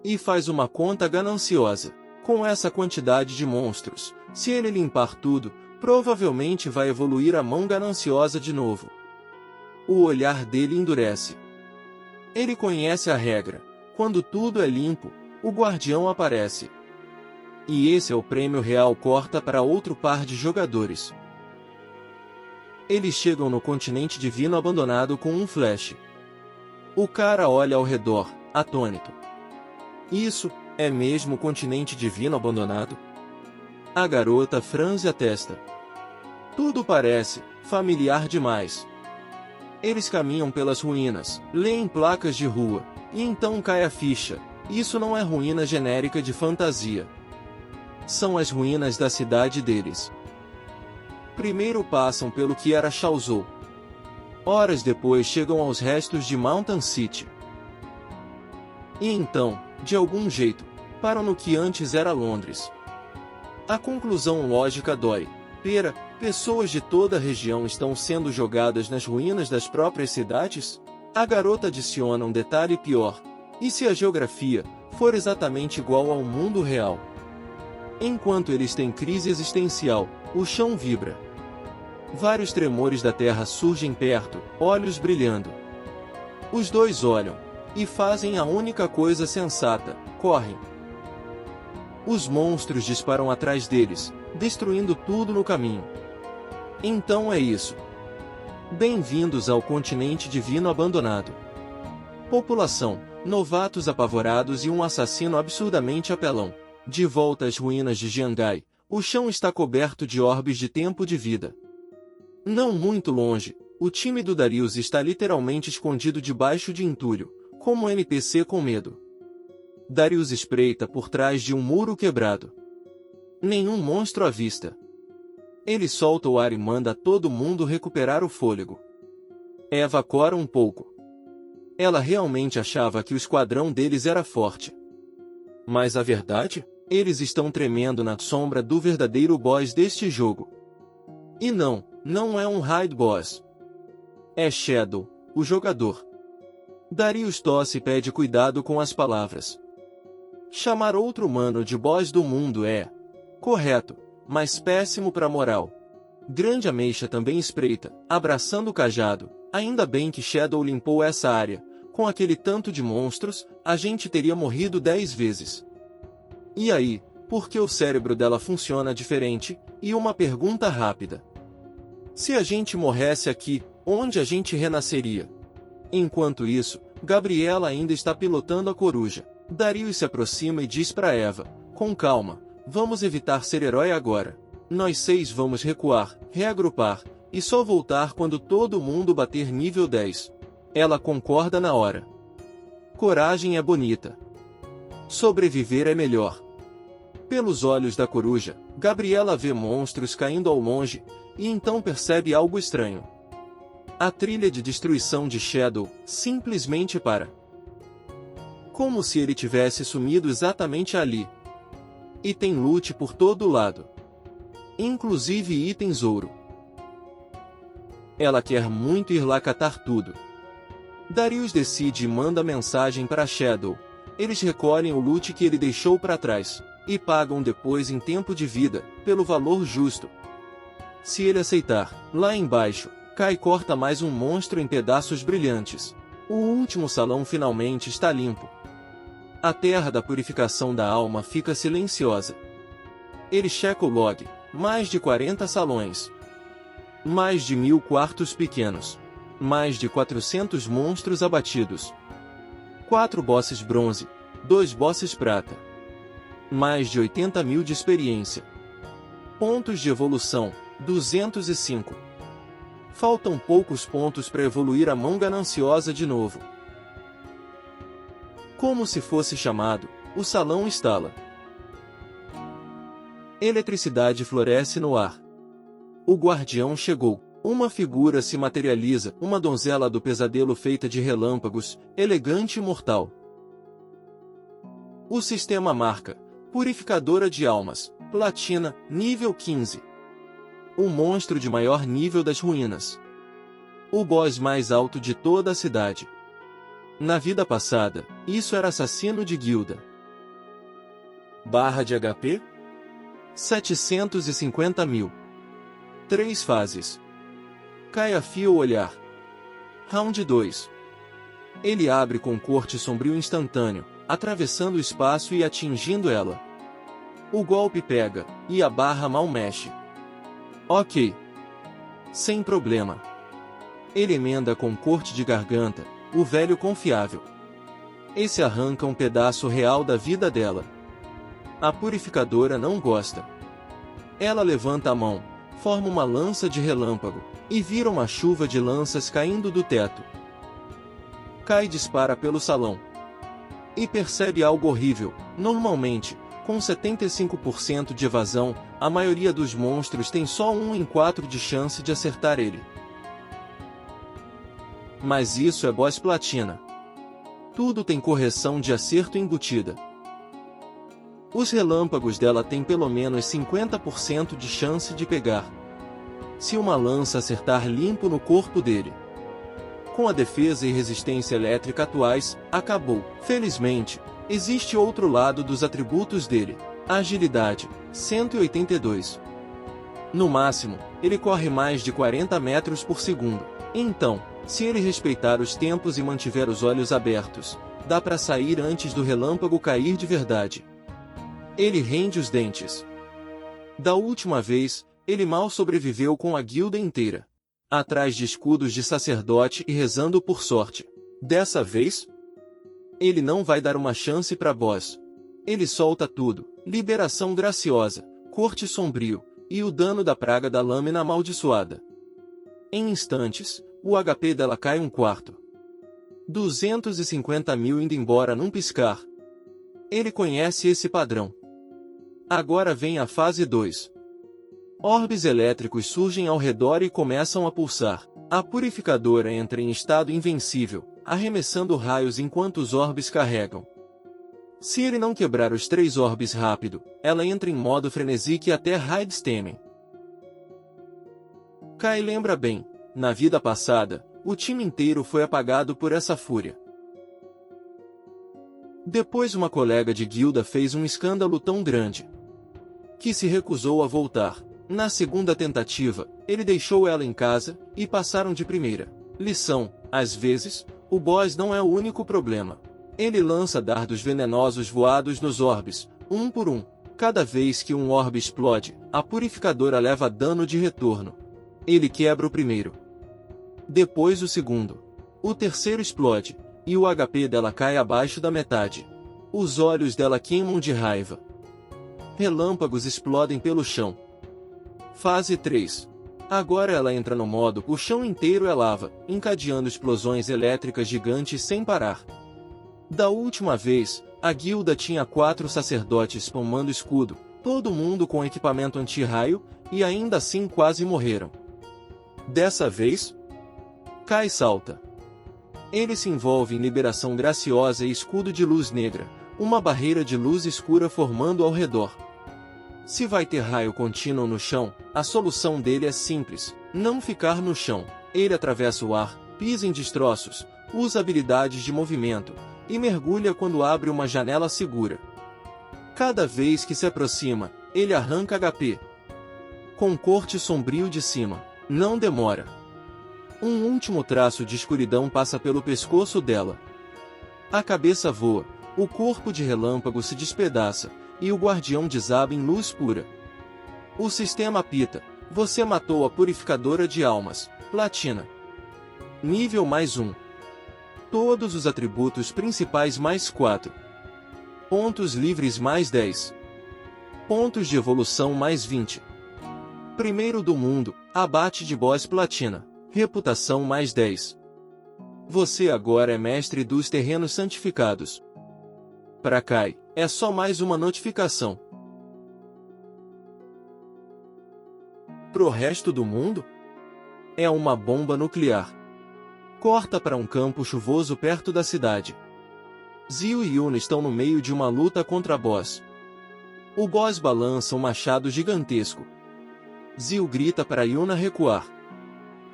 E faz uma conta gananciosa. Com essa quantidade de monstros, se ele limpar tudo, provavelmente vai evoluir a mão gananciosa de novo. O olhar dele endurece. Ele conhece a regra. Quando tudo é limpo, o guardião aparece. E esse é o prêmio real. Corta para outro par de jogadores. Eles chegam no continente divino abandonado com um flash. O cara olha ao redor, atônito. Isso, é mesmo o continente divino abandonado? A garota franze a testa. Tudo parece familiar demais. Eles caminham pelas ruínas, leem placas de rua, e então cai a ficha. Isso não é ruína genérica de fantasia. São as ruínas da cidade deles. Primeiro passam pelo que era Chaozhou. Horas depois chegam aos restos de Mountain City. E então, de algum jeito, param no que antes era Londres. A conclusão lógica dói. Pera, pessoas de toda a região estão sendo jogadas nas ruínas das próprias cidades? A garota adiciona um detalhe pior. E se a geografia for exatamente igual ao mundo real? Enquanto eles têm crise existencial, o chão vibra. Vários tremores da terra surgem perto, olhos brilhando. Os dois olham, e fazem a única coisa sensata, correm. Os monstros disparam atrás deles, destruindo tudo no caminho. Então é isso. Bem-vindos ao continente divino abandonado. População, novatos apavorados e um assassino absurdamente apelão. De volta às ruínas de Jiangai, o chão está coberto de orbes de tempo de vida. Não muito longe, o time do Darius está literalmente escondido debaixo de entulho, como um NPC com medo. Darius espreita por trás de um muro quebrado. Nenhum monstro à vista. Ele solta o ar e manda todo mundo recuperar o fôlego. Eva cora um pouco. Ela realmente achava que o esquadrão deles era forte. Mas a verdade? Eles estão tremendo na sombra do verdadeiro boss deste jogo. E não é um raid boss. É Shadow, o jogador. Darius tosse e pede cuidado com as palavras. Chamar outro humano de boss do mundo é correto, mas péssimo para moral. Grande Ameixa também espreita, abraçando o cajado. Ainda bem que Shadow limpou essa área. Com aquele tanto de monstros, a gente teria morrido 10 vezes. E aí, por que o cérebro dela funciona diferente? E uma pergunta rápida. Se a gente morresse aqui, onde a gente renasceria? Enquanto isso, Gabriela ainda está pilotando a coruja. Darius se aproxima e diz para Eva, com calma, vamos evitar ser herói agora. Nós 6 vamos recuar, reagrupar, e só voltar quando todo mundo bater nível 10. Ela concorda na hora. Coragem é bonita. Sobreviver é melhor. Pelos olhos da coruja, Gabriela vê monstros caindo ao longe, e então percebe algo estranho. A trilha de destruição de Shadow simplesmente para. Como se ele tivesse sumido exatamente ali. E tem loot por todo lado. Inclusive itens ouro. Ela quer muito ir lá catar tudo. Darius decide e manda mensagem para Shadow. Eles recolhem o loot que ele deixou para trás, e pagam depois em tempo de vida, pelo valor justo. Se ele aceitar, lá embaixo, Kai corta mais um monstro em pedaços brilhantes. O último salão finalmente está limpo. A terra da purificação da alma fica silenciosa. Ele checa o log, mais de 40 salões. Mais de 1000 quartos pequenos. Mais de 400 monstros abatidos. 4 bosses bronze, 2 bosses prata. Mais de 80.000 de experiência. Pontos de evolução, 205. Faltam poucos pontos para evoluir a mão gananciosa de novo. Como se fosse chamado, o salão estala. Eletricidade floresce no ar. O guardião chegou. Uma figura se materializa, uma donzela do pesadelo feita de relâmpagos, elegante e mortal. O sistema marca: Purificadora de Almas, Platina, nível 15. O monstro de maior nível das ruínas. O boss mais alto de toda a cidade. Na vida passada, isso era assassino de guilda. Barra de HP? 750.000. 3 fases. Kai afia o olhar. Round 2. Ele abre com corte sombrio instantâneo, atravessando o espaço e atingindo ela. O golpe pega, e a barra mal mexe. Ok. Sem problema. Ele emenda com corte de garganta, o velho confiável. Esse arranca um pedaço real da vida dela. A purificadora não gosta. Ela levanta a mão, forma uma lança de relâmpago, e vira uma chuva de lanças caindo do teto. Kai dispara pelo salão. E percebe algo horrível. Normalmente, com 75% de evasão, a maioria dos monstros tem só 1 em 4 de chance de acertar ele. Mas isso é boss platina. Tudo tem correção de acerto embutida. Os relâmpagos dela têm pelo menos 50% de chance de pegar. Se uma lança acertar limpo no corpo dele. Com a defesa e resistência elétrica atuais, acabou. Felizmente, existe outro lado dos atributos dele. Agilidade, 182. No máximo, ele corre mais de 40 metros por segundo. Então, se ele respeitar os tempos e mantiver os olhos abertos, dá para sair antes do relâmpago cair de verdade. Ele rende os dentes. Da última vez, ele mal sobreviveu com a guilda inteira. Atrás de escudos de sacerdote e rezando por sorte. Dessa vez, ele não vai dar uma chance para boss. Ele solta tudo: liberação graciosa, corte sombrio, e o dano da praga da lâmina amaldiçoada. Em instantes, o HP dela cai 1/4. 250.000 indo embora num piscar. Ele conhece esse padrão. Agora vem a fase 2. Orbes elétricos surgem ao redor e começam a pulsar. A purificadora entra em estado invencível, arremessando raios enquanto os orbes carregam. Se ele não quebrar os 3 orbes rápido, ela entra em modo frenesi até Raids temem. Kai lembra bem, na vida passada, o time inteiro foi apagado por essa fúria. Depois uma colega de guilda fez um escândalo tão grande que se recusou a voltar. Na segunda tentativa, ele deixou ela em casa, e passaram de primeira. Lição: às vezes, o boss não é o único problema. Ele lança dardos venenosos voados nos orbes, um por um. Cada vez que um orbe explode, a purificadora leva dano de retorno. Ele quebra o primeiro. Depois o segundo. O terceiro explode, e o HP dela cai abaixo da metade. Os olhos dela queimam de raiva. Relâmpagos explodem pelo chão. Fase 3. Agora ela entra no modo o chão inteiro é lava, encadeando explosões elétricas gigantes sem parar. Da última vez, A guilda tinha 4 sacerdotes spamando escudo, todo mundo com equipamento anti-raio, e ainda assim quase morreram. Dessa vez, Kai salta. Ele se envolve em liberação graciosa e escudo de luz negra, uma barreira de luz escura formando ao redor. Se vai ter raio contínuo no chão, a solução dele é simples, não ficar no chão. Ele atravessa o ar, pisa em destroços, usa habilidades de movimento, e mergulha quando abre uma janela segura. Cada vez que se aproxima, ele arranca HP. Com corte sombrio de cima, não demora. Um último traço de escuridão passa pelo pescoço dela. A cabeça voa, o corpo de relâmpago se despedaça, e o guardião desaba em luz pura. O sistema apita, você matou a purificadora de almas, platina. Nível mais 1. Todos os atributos principais mais 4. Pontos livres mais 10. Pontos de evolução mais 20. Primeiro do mundo, abate de boss platina, reputação mais 10. Você agora é mestre dos terrenos santificados. Pra Kai, é só mais uma notificação. Pro resto do mundo? É uma bomba nuclear. Corta para um campo chuvoso perto da cidade. Zio e Yuna estão no meio de uma luta contra boss. O boss balança um machado gigantesco. Zio grita para Yuna recuar.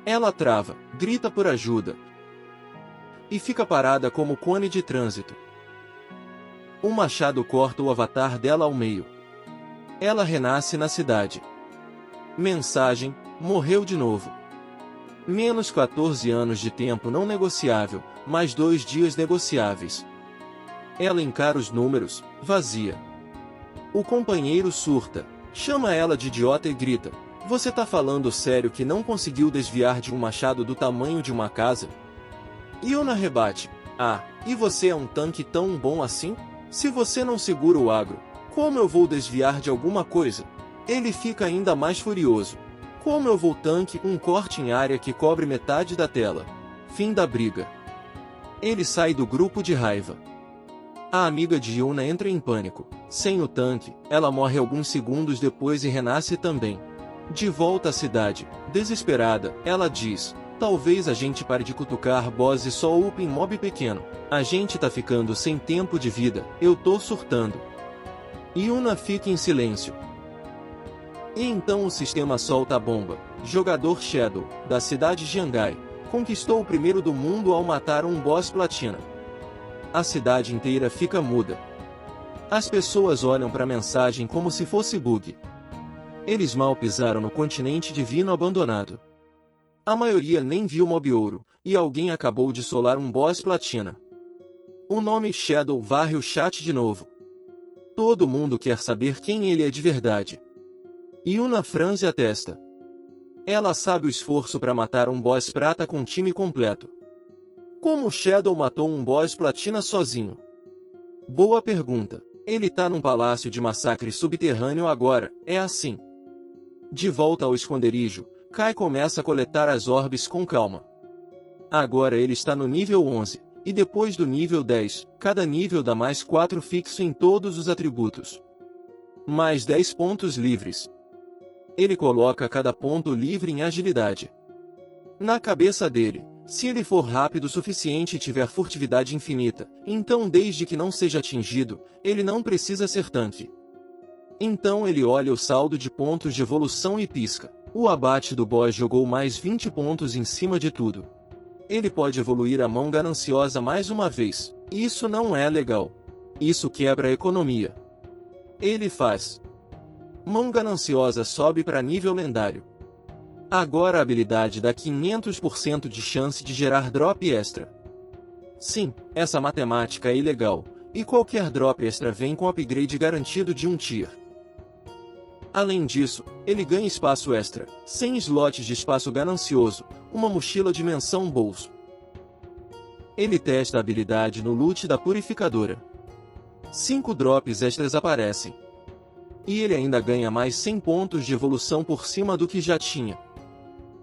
Ela trava, grita por ajuda. E fica parada como cone de trânsito. O machado corta o avatar dela ao meio. Ela renasce na cidade. Mensagem: morreu de novo. Menos 14 anos de tempo não negociável, mais 2 dias negociáveis. Ela encara os números, vazia. O companheiro surta, chama ela de idiota e grita: você tá falando sério que não conseguiu desviar de um machado do tamanho de uma casa? Yuna rebate: ah, e você é um tanque tão bom assim? Se você não segura o agro, como eu vou desviar de alguma coisa? Ele fica ainda mais furioso. Como eu vou tanque um corte em área que cobre metade da tela? Fim da briga. Ele sai do grupo de raiva. A amiga de Yuna entra em pânico. Sem o tanque, ela morre alguns segundos depois e renasce também. De volta à cidade, desesperada, ela diz: talvez a gente pare de cutucar boss e só upem mob pequeno. A gente tá ficando sem tempo de vida, eu tô surtando. Yuna fica em silêncio. E então o sistema solta a bomba. Jogador Shadow, da cidade de Jiangai, conquistou o primeiro do mundo ao matar um boss platina. A cidade inteira fica muda. As pessoas olham para a mensagem como se fosse bug. Eles mal pisaram no continente divino abandonado. A maioria nem viu Mob Ouro, e alguém acabou de solar um boss platina. O nome Shadow varre o chat de novo. Todo mundo quer saber quem ele é de verdade. Yuna franze a testa. Ela sabe o esforço para matar um boss prata com time completo. Como Shadow matou um boss platina sozinho? Boa pergunta. Ele tá num palácio de massacre subterrâneo agora, é assim. De volta ao esconderijo, Kai começa a coletar as orbes com calma. Agora ele está no nível 11, e depois do nível 10, cada nível dá mais 4 fixo em todos os atributos. Mais 10 pontos livres. Ele coloca cada ponto livre em agilidade. Na cabeça dele, se ele for rápido o suficiente e tiver furtividade infinita, então desde que não seja atingido, ele não precisa ser tanque. Então ele olha o saldo de pontos de evolução e pisca. O abate do boss jogou mais 20 pontos em cima de tudo. Ele pode evoluir a mão gananciosa mais uma vez. Isso não é legal. Isso quebra a economia. Ele faz. Mão gananciosa sobe para nível lendário. Agora a habilidade dá 500% de chance de gerar drop extra. Sim, essa matemática é ilegal, e qualquer drop extra vem com upgrade garantido de um tier. Além disso, ele ganha espaço extra, 100 slots de espaço ganancioso, uma mochila dimensão bolso. Ele testa a habilidade no loot da purificadora. 5 drops extras aparecem. E ele ainda ganha mais 100 pontos de evolução por cima do que já tinha.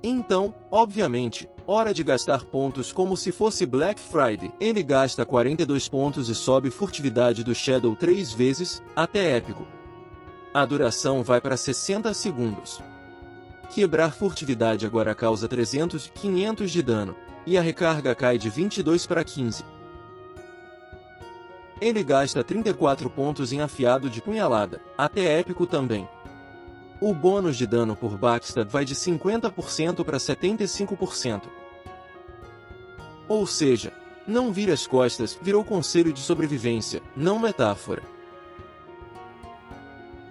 Então, obviamente, hora de gastar pontos como se fosse Black Friday. Ele gasta 42 pontos e sobe furtividade do Shadow 3 vezes, até épico. A duração vai para 60 segundos. Quebrar furtividade agora causa 300 e 500 de dano, e a recarga cai de 22 para 15. Ele gasta 34 pontos em afiado de punhalada, até épico também. O bônus de dano por backstab vai de 50% para 75%. Ou seja, não vire as costas, virou conselho de sobrevivência, não metáfora.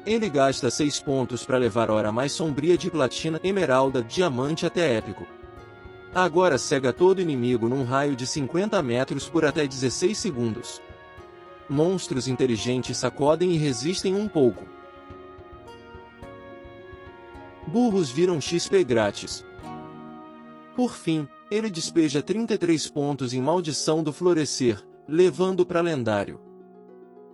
Ele gasta 6 pontos para levar a hora mais sombria de platina, emeralda, diamante até épico. Agora cega todo inimigo num raio de 50 metros por até 16 segundos. Monstros inteligentes sacodem e resistem um pouco. Burros viram XP grátis. Por fim, ele despeja 33 pontos em Maldição do Florescer, levando para lendário.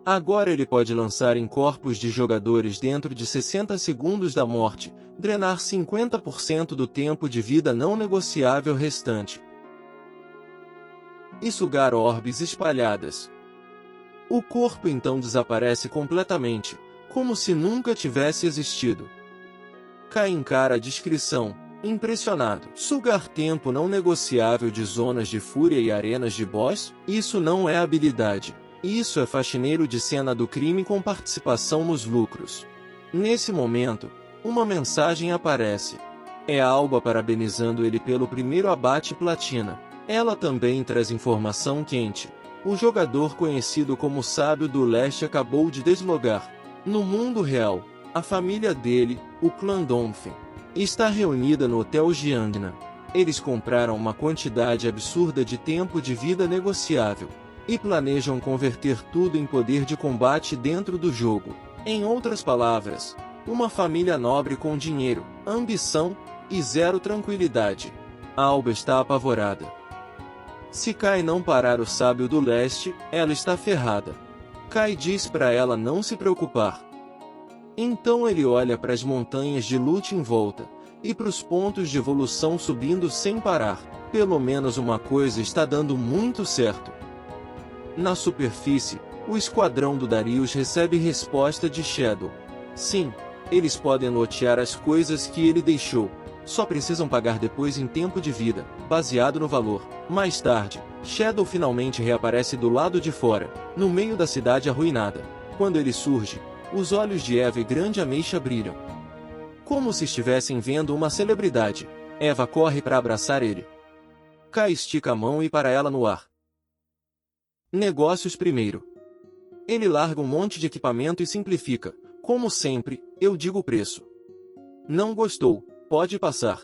Agora ele pode lançar em corpos de jogadores dentro de 60 segundos da morte, drenar 50% do tempo de vida não negociável restante. E sugar orbes espalhadas. O corpo então desaparece completamente, como se nunca tivesse existido. Kai encara a descrição, impressionado. Sugar tempo não negociável de zonas de fúria e arenas de boss? Isso não é habilidade. Isso é faxineiro de cena do crime com participação nos lucros. Nesse momento, uma mensagem aparece. É a Alba parabenizando ele pelo primeiro abate platina. Ela também traz informação quente. O jogador conhecido como Sábio do Leste acabou de deslogar. No mundo real, a família dele, o clã Donphin, está reunida no Hotel Giangna. Eles compraram uma quantidade absurda de tempo de vida negociável e planejam converter tudo em poder de combate dentro do jogo. Em outras palavras, uma família nobre com dinheiro, ambição e zero tranquilidade. Alba está apavorada. Se Kai não parar o Sábio do Leste, ela está ferrada. Kai diz para ela não se preocupar. Então ele olha para as montanhas de loot em volta, e para os pontos de evolução subindo sem parar. Pelo menos uma coisa está dando muito certo. Na superfície, o esquadrão do Darius recebe resposta de Shadow. Sim, eles podem lotear as coisas que ele deixou, só precisam pagar depois em tempo de vida, baseado no valor. Mais tarde, Shadow finalmente reaparece do lado de fora, no meio da cidade arruinada. Quando ele surge, os olhos de Eva e Grande Ameixa brilham, como se estivessem vendo uma celebridade. Eva corre para abraçar ele. Kai estica a mão e para ela no ar. Negócios primeiro. Ele larga um monte de equipamento e simplifica. Como sempre, eu digo o preço. Não gostou? Pode passar.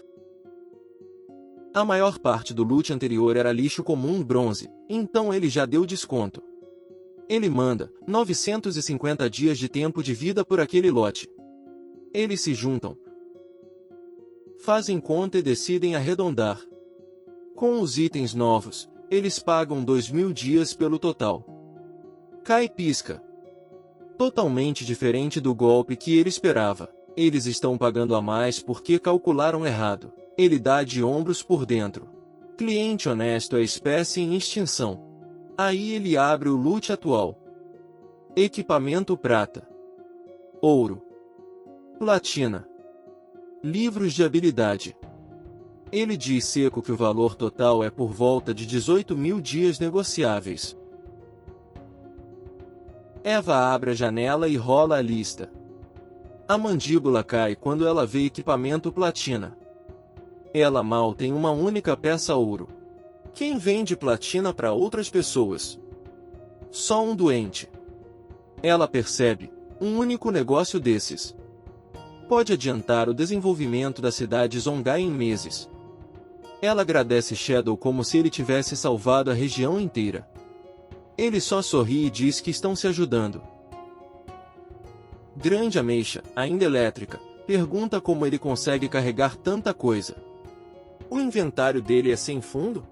A maior parte do loot anterior era lixo comum bronze, então ele já deu desconto. Ele manda 950 dias de tempo de vida por aquele lote. Eles se juntam, fazem conta e decidem arredondar. Com os itens novos, eles pagam 2.000 dias pelo total. Kai pisca. Totalmente diferente do golpe que ele esperava. Eles estão pagando a mais porque calcularam errado. Ele dá de ombros por dentro. Cliente honesto é espécie em extinção. Aí ele abre o loot atual. Equipamento prata, ouro, platina, livros de habilidade. Ele diz seco que o valor total é por volta de 18.000 dias negociáveis. Eva abre a janela e rola a lista. A mandíbula cai quando ela vê equipamento platina. Ela mal tem uma única peça ouro. Quem vende platina para outras pessoas? Só um doente. Ela percebe, um único negócio desses pode adiantar o desenvolvimento da cidade Zongai em meses. Ela agradece Shadow como se ele tivesse salvado a região inteira. Ele só sorri e diz que estão se ajudando. Grande Ameixa, ainda elétrica, pergunta como ele consegue carregar tanta coisa. O inventário dele é sem fundo?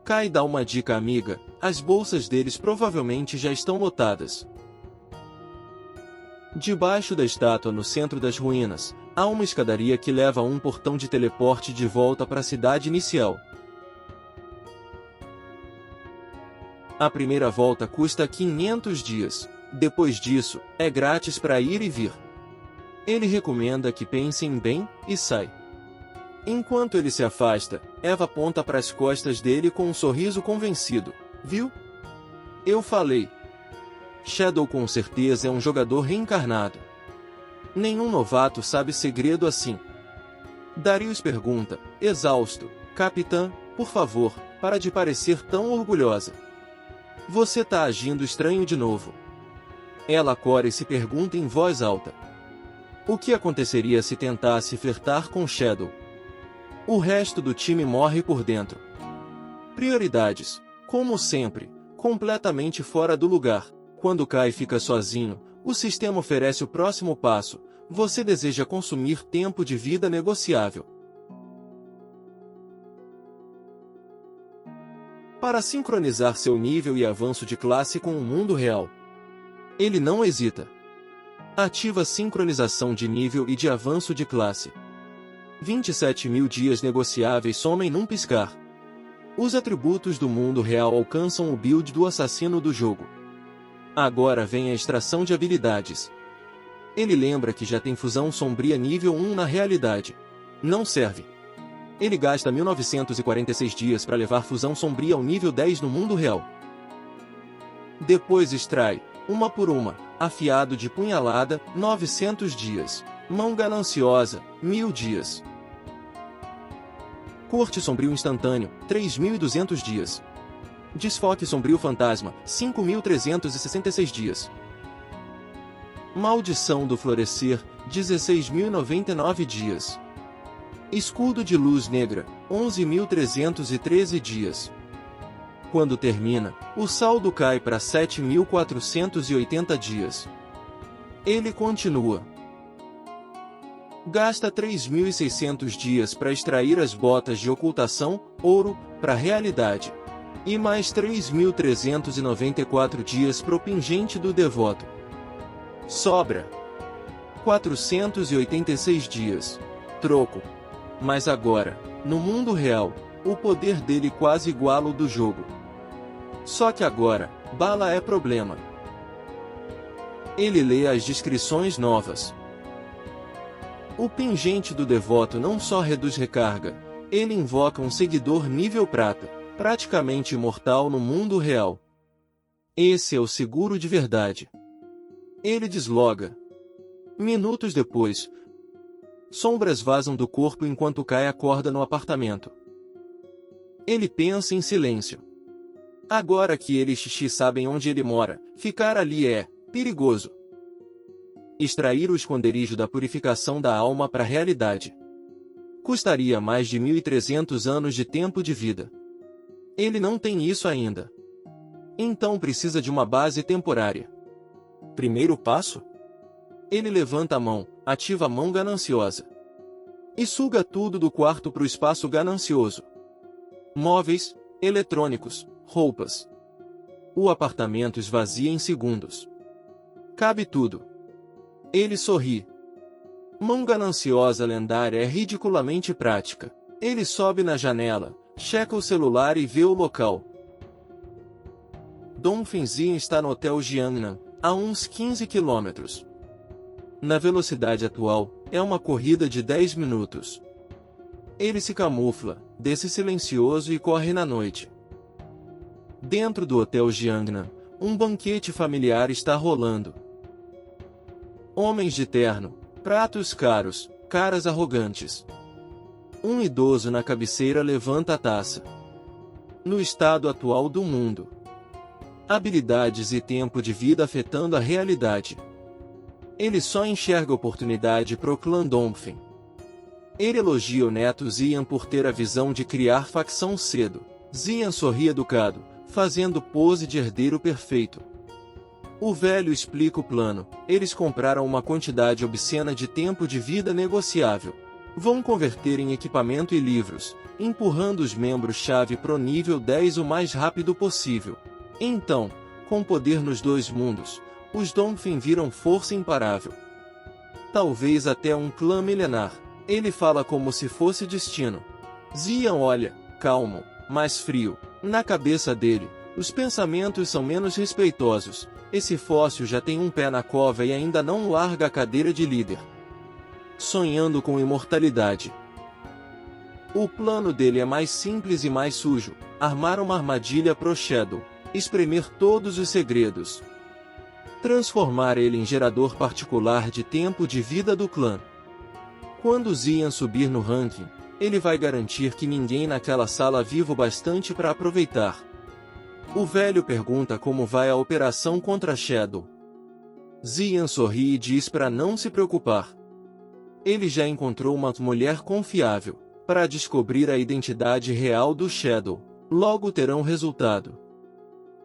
Kai dá uma dica amiga, as bolsas deles provavelmente já estão lotadas. Debaixo da estátua no centro das ruínas, Há uma escadaria que leva a um portão de teleporte de volta para a cidade inicial. A primeira volta custa 500 dias. Depois disso, é grátis para ir e vir. Ele recomenda que pensem bem e sai. Enquanto ele se afasta, Eva aponta para as costas dele com um sorriso convencido. Viu? Eu falei. Shadow com certeza é um jogador reencarnado. Nenhum novato sabe segredo assim. Darius pergunta, exausto, Capitã, por favor, para de parecer tão orgulhosa. Você tá agindo estranho de novo. Ela acorda e se pergunta em voz alta. O que aconteceria se tentasse flertar com Shadow? O resto do time morre por dentro. Prioridades, como sempre, completamente fora do lugar. Quando Kai fica sozinho, o sistema oferece o próximo passo. Você deseja consumir tempo de vida negociável. Para sincronizar seu nível e avanço de classe com o mundo real. Ele não hesita. Ativa sincronização de nível e de avanço de classe. 27.000 dias negociáveis somem num piscar. Os atributos do mundo real alcançam o build do assassino do jogo. Agora vem a extração de habilidades. Ele lembra que já tem fusão sombria nível 1 na realidade. Não serve. Ele gasta 1946 dias para levar fusão sombria ao nível 10 no mundo real. Depois extrai, uma por uma, afiado de punhalada, 900 dias. Mão gananciosa, 1000 dias. Corte sombrio instantâneo, 3.200 dias. Desfoque sombrio fantasma, 5.366 dias. Maldição do florescer, 16.099 dias. Escudo de luz negra, 11.313 dias. Quando termina, o saldo cai para 7.480 dias. Ele continua. Gasta 3.600 dias para extrair as botas de ocultação, ouro, para a realidade. E mais 3.394 dias pro pingente do devoto. Sobra 486 dias. Troco. Mas agora, no mundo real, o poder dele quase iguala o do jogo. Só que agora, bala é problema. Ele lê as descrições novas. O pingente do devoto não só reduz recarga, ele invoca um seguidor nível prata, praticamente imortal no mundo real. Esse é o seguro de verdade. Ele desloga. Minutos depois, sombras vazam do corpo enquanto Kai acorda no apartamento. Ele pensa em silêncio. Agora que ele e Xixi sabem onde ele mora, ficar ali é perigoso. Extrair o esconderijo da purificação da alma para a realidade. Custaria mais de 1.300 anos de tempo de vida. Ele não tem isso ainda. Então precisa de uma base temporária. Primeiro passo? Ele levanta a mão, ativa a mão gananciosa. E suga tudo do quarto para o espaço ganancioso. Móveis, eletrônicos, roupas. O apartamento esvazia em segundos. Cabe tudo. Ele sorri. Mão gananciosa lendária é ridiculamente prática. Ele sobe na janela, checa o celular e vê o local. Dom Fenzin está no Hotel Jiangnan, a uns 15 quilômetros. Na velocidade atual, é uma corrida de 10 minutos. Ele se camufla, desce silencioso e corre na noite. Dentro do Hotel Jiangnan, um banquete familiar está rolando. Homens de terno, pratos caros, caras arrogantes. Um idoso na cabeceira levanta a taça. No estado atual do mundo. Habilidades e tempo de vida afetando a realidade. Ele só enxerga oportunidade pro clã Dongfen. Ele elogia o neto Zian por ter a visão de criar facção cedo. Zian sorri educado, fazendo pose de herdeiro perfeito. O velho explica o plano. Eles compraram uma quantidade obscena de tempo de vida negociável. Vão converter em equipamento e livros, empurrando os membros-chave pro nível 10 o mais rápido possível. Então, com poder nos dois mundos, os Dongfen viram força imparável. Talvez até um clã milenar. Ele fala como se fosse destino. Xian olha, calmo, mais frio. Na cabeça dele, os pensamentos são menos respeitosos. Esse fóssil já tem um pé na cova e ainda não larga a cadeira de líder. Sonhando com imortalidade. O plano dele é mais simples e mais sujo. Armar uma armadilha pro Shadow. Espremer todos os segredos. Transformar ele em gerador particular de tempo de vida do clã. Quando Xian subir no ranking, ele vai garantir que ninguém naquela sala vivo bastante para aproveitar. O velho pergunta como vai a operação contra Shadow. Xian sorri e diz para não se preocupar. Ele já encontrou uma mulher confiável. Para descobrir a identidade real do Shadow, logo terão resultado.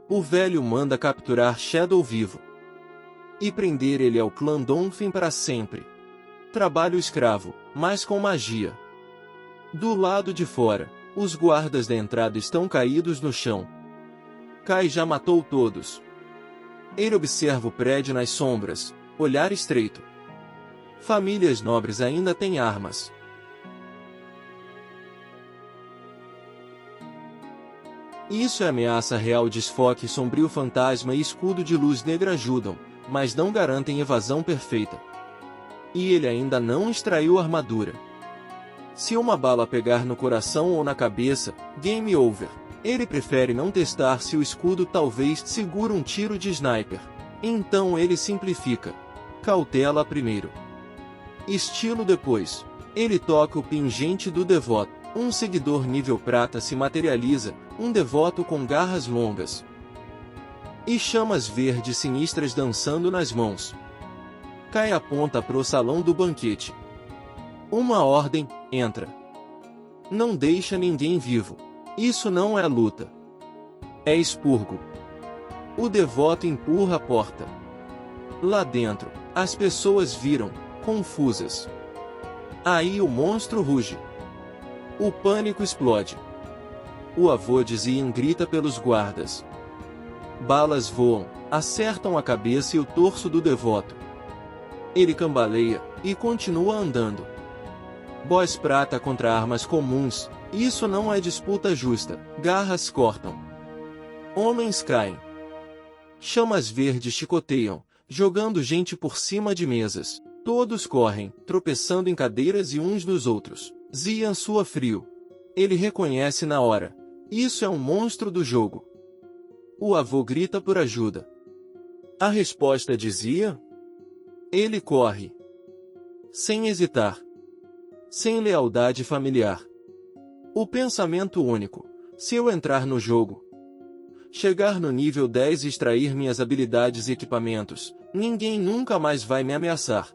O velho manda capturar Shadow vivo e prender ele ao clã Donphin para sempre. Trabalho escravo, mas com magia. Do lado de fora, os guardas da entrada estão caídos no chão. Kai já matou todos. Ele observa o prédio nas sombras, olhar estreito. Famílias nobres ainda têm armas. Isso é ameaça real. Desfoque sombrio, fantasma e escudo de luz negra ajudam, mas não garantem evasão perfeita. E ele ainda não extraiu a armadura. Se uma bala pegar no coração ou na cabeça, game over. Ele prefere não testar se o escudo talvez segura um tiro de sniper. Então ele simplifica. Cautela primeiro. Estilo depois. Ele toca o pingente do devoto. Um seguidor nível prata se materializa, um devoto com garras longas e chamas verdes sinistras dançando nas mãos. Kai aponta pro salão do banquete. Uma ordem, entra. Não deixa ninguém vivo. Isso não é luta. É expurgo. O devoto empurra a porta. Lá dentro, as pessoas viram, confusas. Aí o monstro ruge. O pânico explode. O avô de Xian grita pelos guardas. Balas voam, acertam a cabeça e o torso do devoto. Ele cambaleia, e continua andando. Boss prata contra armas comuns, isso não é disputa justa, garras cortam. Homens caem. Chamas verdes chicoteiam, jogando gente por cima de mesas. Todos correm, tropeçando em cadeiras e uns nos outros. Xian sua frio. Ele reconhece na hora. Isso é um monstro do jogo. O avô grita por ajuda. A resposta dizia? Ele corre. Sem hesitar. Sem lealdade familiar. O pensamento único. Se eu entrar no jogo, chegar no nível 10 e extrair minhas habilidades e equipamentos, ninguém nunca mais vai me ameaçar.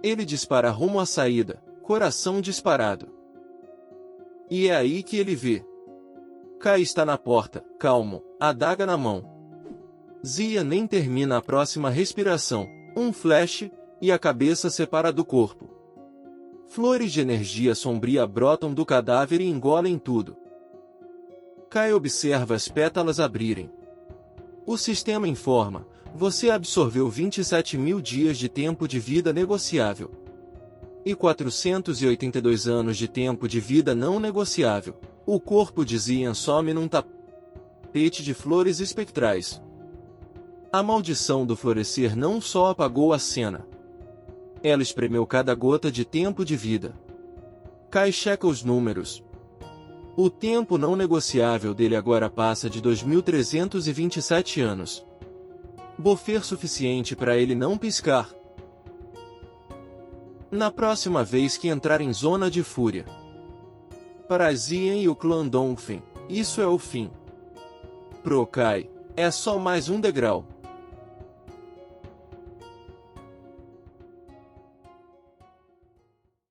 Ele dispara rumo à saída, coração disparado. E é aí que ele vê. Kai está na porta, calmo, adaga na mão. Xian nem termina a próxima respiração, um flash, e a cabeça separa do corpo. Flores de energia sombria brotam do cadáver e engolem tudo. Kai observa as pétalas abrirem. O sistema informa, você absorveu 27.000 dias de tempo de vida negociável. E 482 anos de tempo de vida não negociável. O corpo de Xian some num tapete de flores espectrais. A maldição do florescer não só apagou a cena. Ela espremeu cada gota de tempo de vida. Kai checa os números. O tempo não negociável dele agora passa de 2.327 anos. Buffer suficiente para ele não piscar. Na próxima vez que entrar em zona de fúria. Para Xian e o clã Donphin, isso é o fim. Pro Kai, é só mais um degrau.